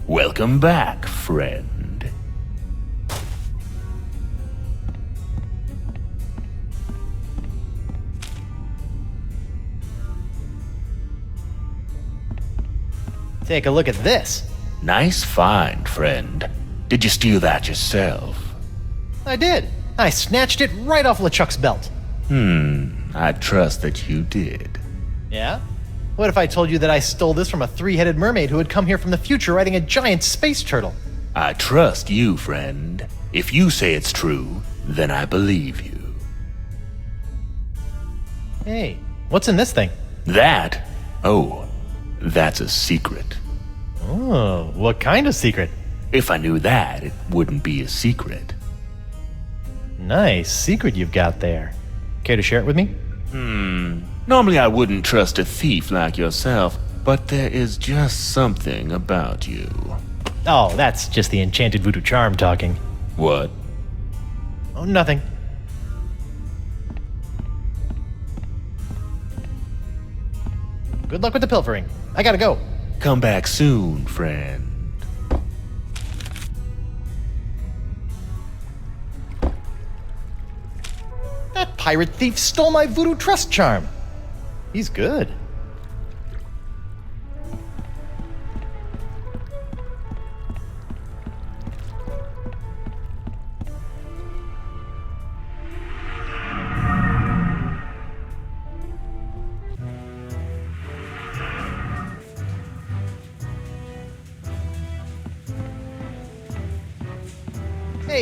Welcome back, friend. Take a look at this. Nice find, friend. Did you steal that yourself? I did. I snatched it right off LeChuck's belt. I trust that you did. Yeah? What if I told you that I stole this from a three-headed mermaid who had come here from the future riding a giant space turtle? I trust you, friend. If you say it's true, then I believe you. Hey, what's in this thing? That? Oh, that's a secret. Oh, what kind of secret? If I knew that, it wouldn't be a secret. Nice secret you've got there. Care to share it with me? Normally I wouldn't trust a thief like yourself, but there is just something about you. Oh, that's just the enchanted voodoo charm talking. What? Oh, nothing. Good luck with the pilfering. I gotta go. Come back soon, friend. That pirate thief stole my voodoo trust charm. He's good.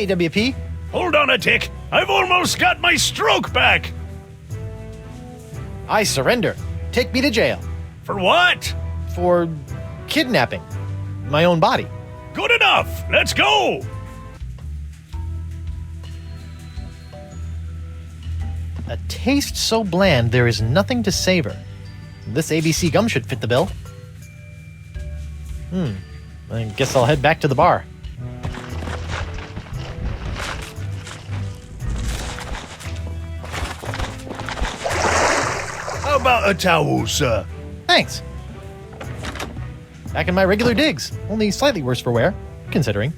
Hey, WP. Hold on a tick. I've almost got my stroke back. I surrender. Take me to jail. For what? For kidnapping my own body. Good enough. Let's go. A taste so bland there is nothing to savor. This ABC gum should fit the bill. I guess I'll head back to the bar. How about a towel, sir? Thanks. Back in my regular digs, only slightly worse for wear, considering.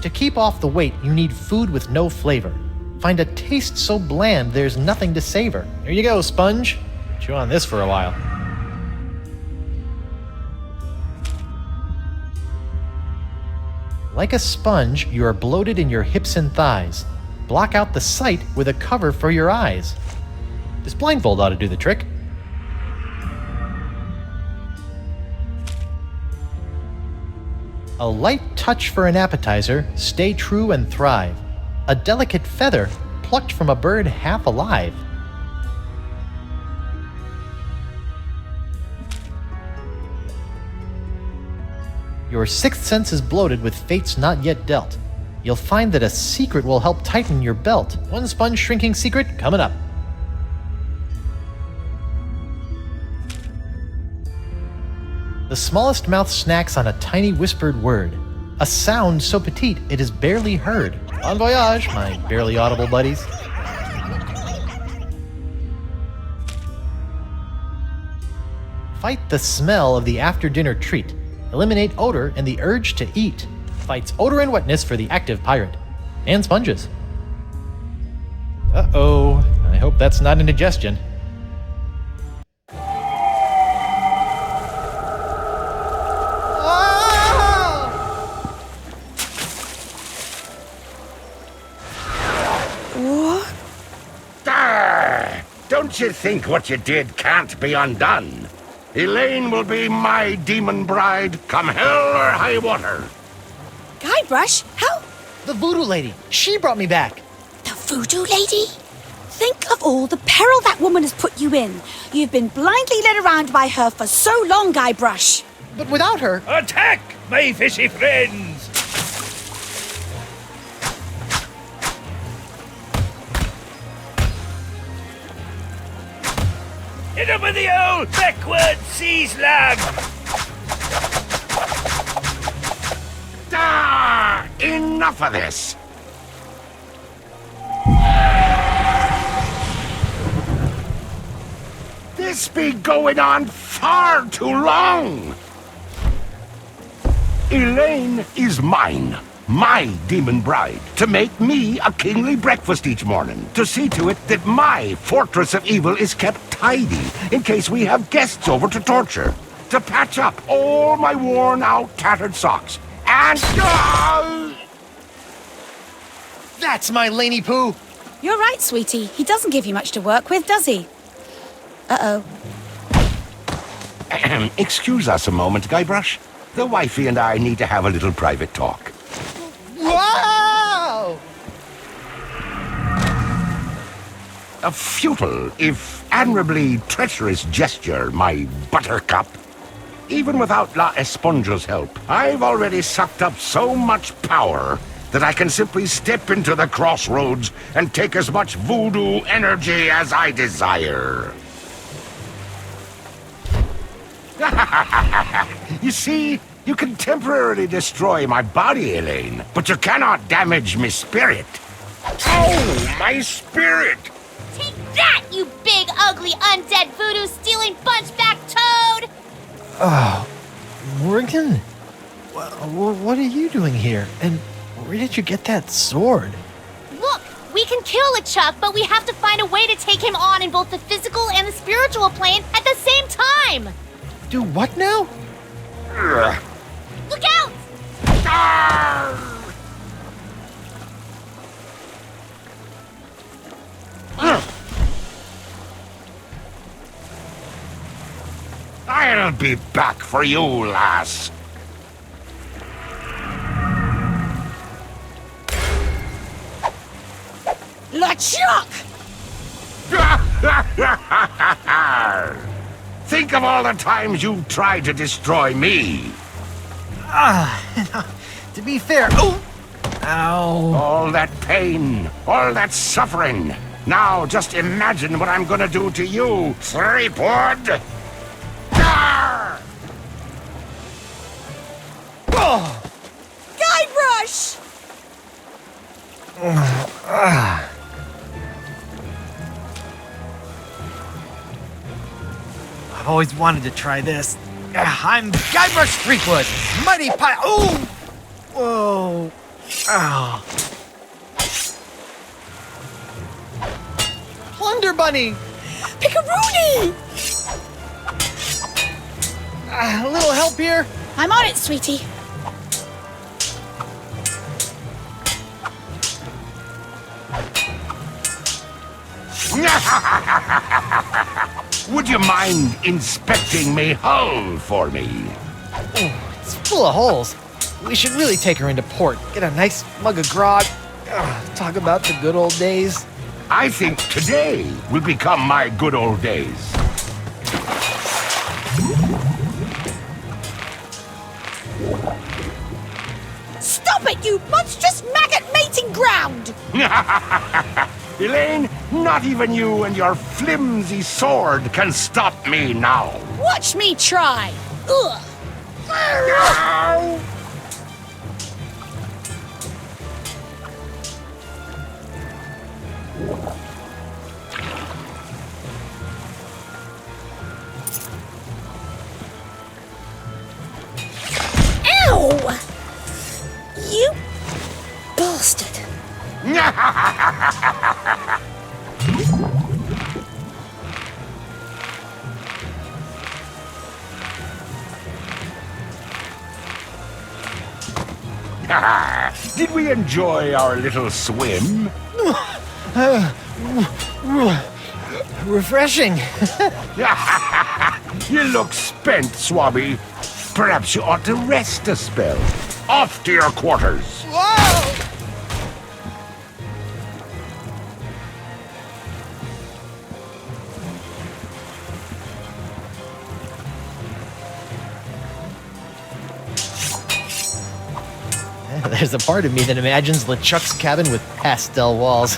To keep off the weight, you need food with no flavor. Find a taste so bland there's nothing to savor. Here you go, sponge. Chew on this for a while. Like a sponge, you are bloated in your hips and thighs. Block out the sight with a cover for your eyes. This blindfold ought to do the trick. A light touch for an appetizer, stay true and thrive. A delicate feather, plucked from a bird half alive. Your sixth sense is bloated with fates not yet dealt. You'll find that a secret will help tighten your belt. One sponge shrinking secret coming up. The smallest mouth snacks on a tiny whispered word. A sound so petite it is barely heard. Bon voyage, my barely audible buddies. Fight the smell of the after-dinner treat. Eliminate odor and the urge to eat. Fights odor and wetness for the active pirate. And sponges. Uh-oh. I hope that's not indigestion. Don't you think what you did can't be undone? Elaine will be my demon bride, come hell or high water. Guybrush, how? The voodoo lady. She brought me back. The voodoo lady? Think of all the peril that woman has put you in. You've been blindly led around by her for so long, Guybrush. But without her... Attack, my fishy friends! Hit him with the old backward sea slug! Enough of this! This be going on far too long! Elaine is mine. My demon bride, to make me a kingly breakfast each morning, to see to it that my fortress of evil is kept tidy in case we have guests over to torture, to patch up all my worn-out, tattered socks, and... That's my Laney Poo! You're right, sweetie. He doesn't give you much to work with, does he? Uh-oh. Excuse us a moment, Guybrush. The wifey and I need to have a little private talk. Wow! A futile, if admirably treacherous gesture, my buttercup. Even without La Esponja's help, I've already sucked up so much power that I can simply step into the crossroads and take as much voodoo energy as I desire. You see, you can temporarily destroy my body, Elaine, but you cannot damage my spirit. Oh, my spirit! Take that, you big, ugly, undead voodoo-stealing bunchback toad! Oh, Morgan? What are you doing here? And where did you get that sword? Look, we can kill LeChuck, but we have to find a way to take him on in both the physical and the spiritual plane at the same time! Do what now? Look out! I'll be back for you, lass. LeChuck! Think of all the times you tried to destroy me. To be fair... Oh! Ow. All that pain, all that suffering. Now just imagine what I'm gonna do to you, Threepwood! Oh! Guybrush! I've always wanted to try this. I'm Guybrush Threepwood, mighty pirate. Oh! Whoa! Ow! Plunder Bunny! Pickaroonie! A little help here? I'm on it, sweetie. Would you mind inspecting me hull for me? Oh, it's full of holes. We should really take her into port. Get a nice mug of grog. Talk about the good old days. I think today will become my good old days. Stop it, you monstrous maggot mating ground! Elaine, not even you and your flimsy sword can stop me now. Watch me try! Ugh! Ow! You bastard! Did we enjoy our little swim? Refreshing. You look spent, Swabby. Perhaps you ought to rest a spell. Off to your quarters. Whoa! There's a part of me that imagines LeChuck's cabin with pastel walls.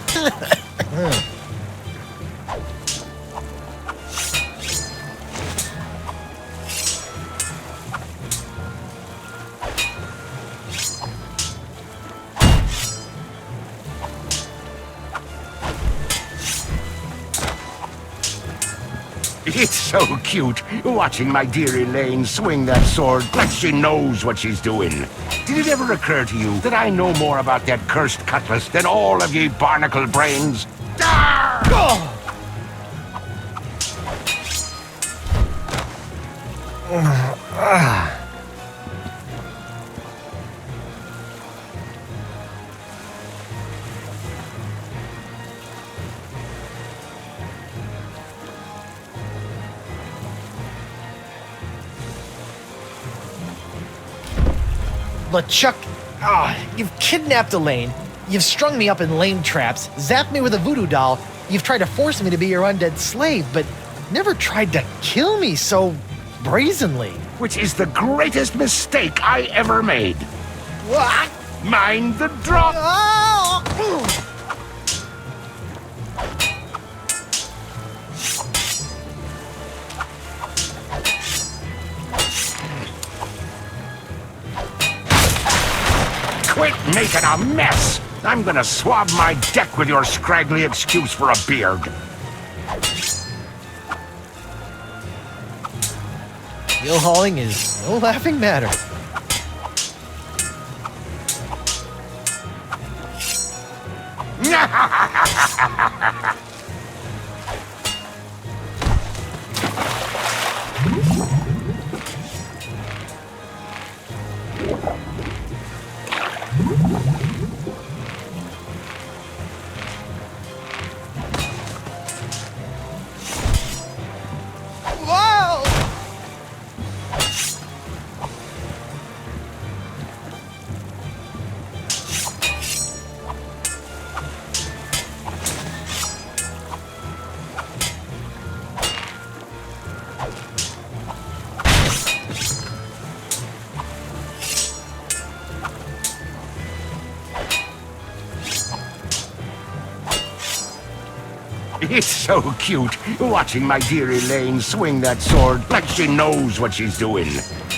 It's so cute, watching my dear Elaine swing that sword like she knows what she's doing. Did it ever occur to you that I know more about that cursed cutlass than all of ye barnacle brains? LeChuck, you've kidnapped Elaine. You've strung me up in lame traps, zapped me with a voodoo doll. You've tried to force me to be your undead slave, but never tried to kill me so brazenly. Which is the greatest mistake I ever made. What? Mind the drop! Quit making a mess! I'm gonna swab my deck with your scraggly excuse for a beard. Eel hauling is no laughing matter. It's so cute, watching my dear Elaine swing that sword like she knows what she's doing.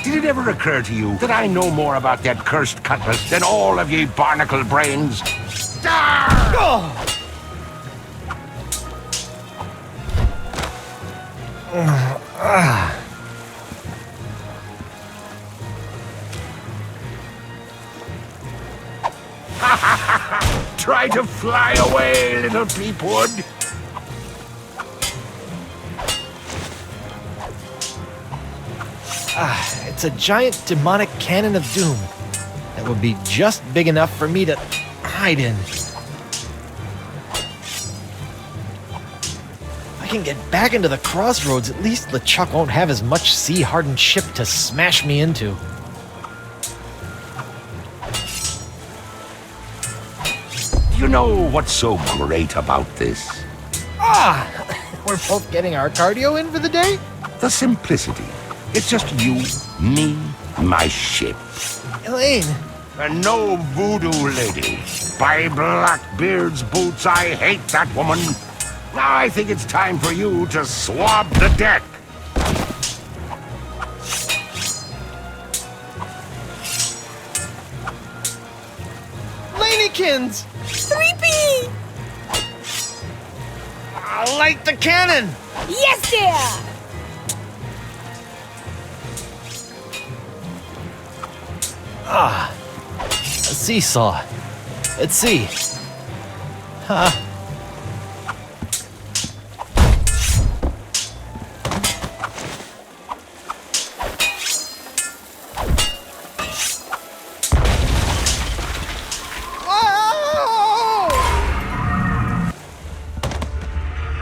Did it ever occur to you that I know more about that cursed cutlass than all of ye barnacle brains? Try to fly away, little peepwood. It's a giant demonic cannon of doom that would be just big enough for me to hide in. If I can get back into the crossroads, at least LeChuck won't have as much sea-hardened ship to smash me into. You know what's so great about this? We're both getting our cardio in for the day? The simplicity. It's just you, me, my ship. Elaine! And no voodoo lady. By Blackbeard's boots, I hate that woman. Now I think it's time for you to swab the deck. Lanykins! 3P! I like the cannon! Yes, dear! A seesaw. At sea.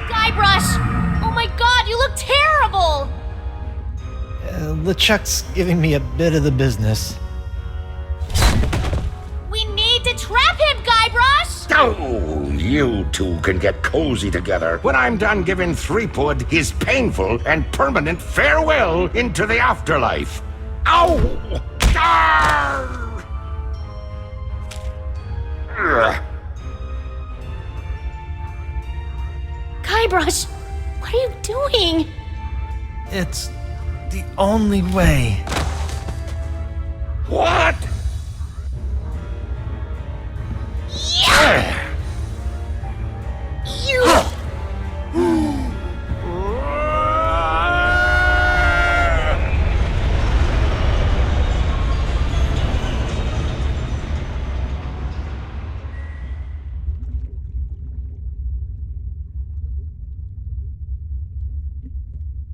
Guybrush! Oh my god, you look terrible! LeChuck's giving me a bit of the business. We need to trap him, Guybrush! Oh, you two can get cozy together when I'm done giving Threepwood his painful and permanent farewell into the afterlife. Ow! Arr! Ugh. Guybrush, what are you doing? It's the only way. What? Yeah!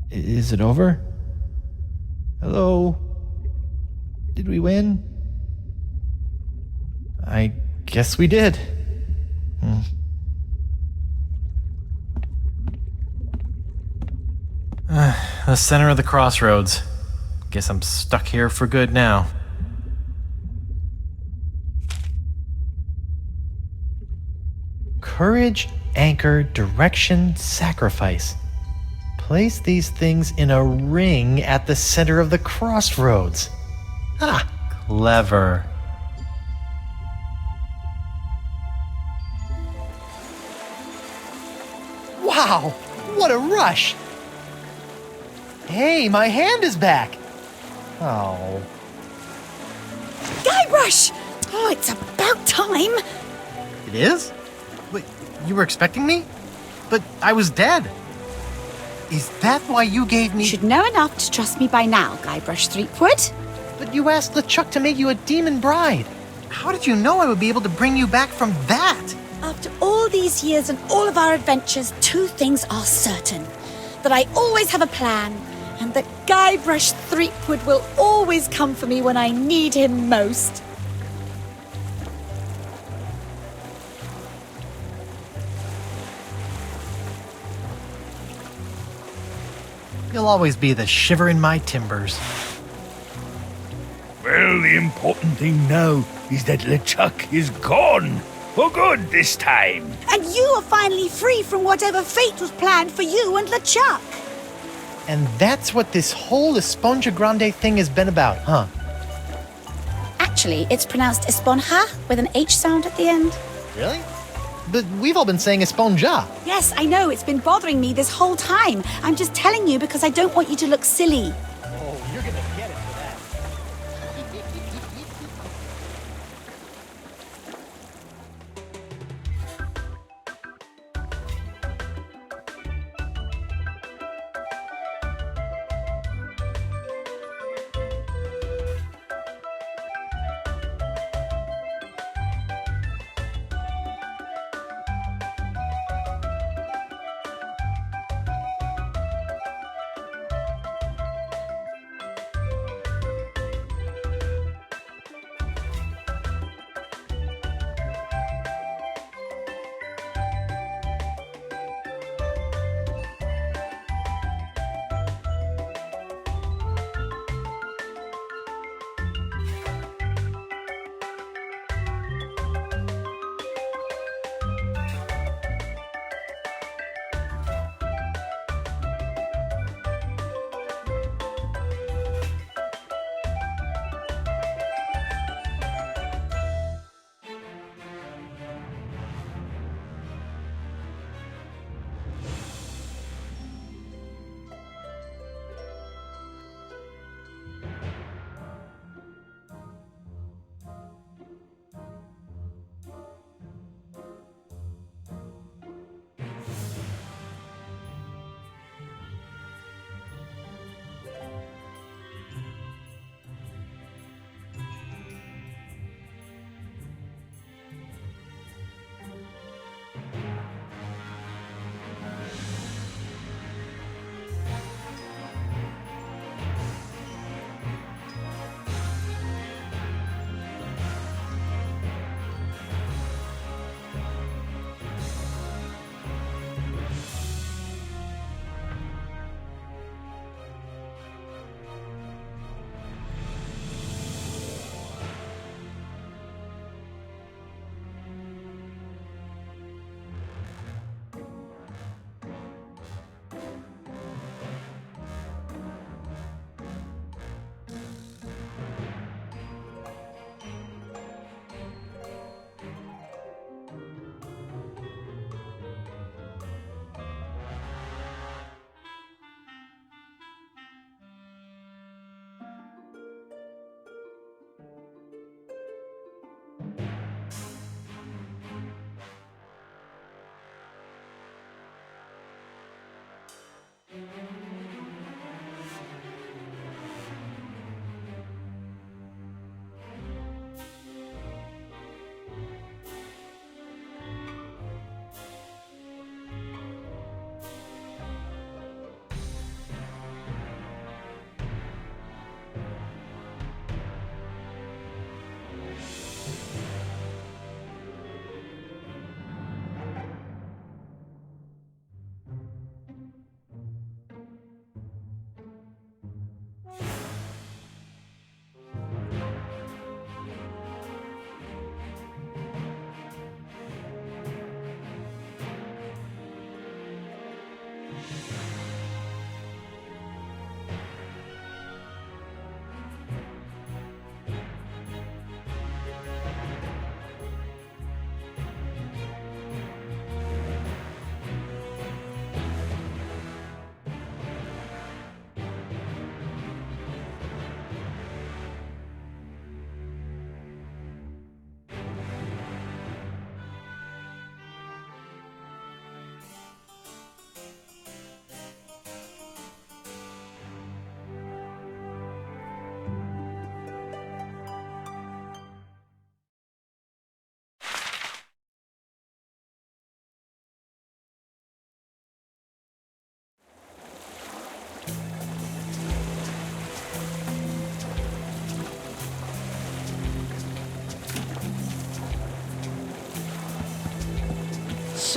Is it over? Hello? Did we win? I guess we did. The center of the crossroads. Guess I'm stuck here for good now. Courage, anchor, direction, sacrifice. Place these things in a ring at the center of the crossroads. Ah, clever. Wow, what a rush! Hey, my hand is back! Oh. Guybrush! Oh, it's about time! It is? Wait, you were expecting me? But I was dead. Is that why you gave me— You should know enough to trust me by now, Guybrush Threepwood. But you asked LeChuck to make you a demon bride. How did you know I would be able to bring you back from that? After all these years and all of our adventures, two things are certain. That I always have a plan, and that Guybrush Threepwood will always come for me when I need him most. You'll always be the shiver in my timbers. Well, the important thing now is that LeChuck is gone. For good this time. And you are finally free from whatever fate was planned for you and LeChuck. And that's what this whole Esponja Grande thing has been about, huh? Actually, it's pronounced Esponja with an H sound at the end. Really? But we've all been saying Esponja. Yes, I know. It's been bothering me this whole time. I'm just telling you because I don't want you to look silly. Oh, you're gonna get it for that.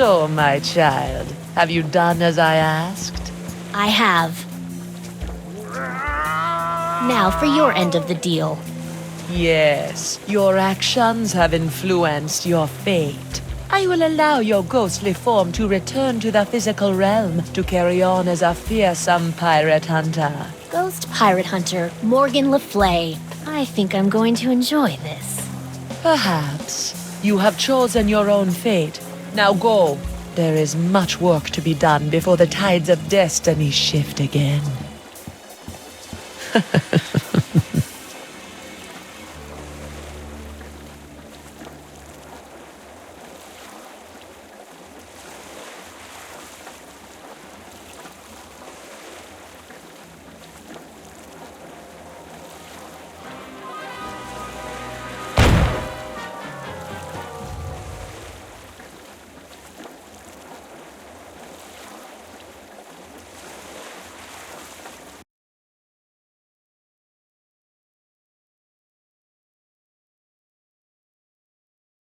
So, my child, have you done as I asked? I have. Now for your end of the deal. Yes, your actions have influenced your fate. I will allow your ghostly form to return to the physical realm to carry on as a fearsome pirate hunter. Ghost pirate hunter Morgan LaFlay. I think I'm going to enjoy this. Perhaps. You have chosen your own fate. Now go. There is much work to be done before the tides of destiny shift again.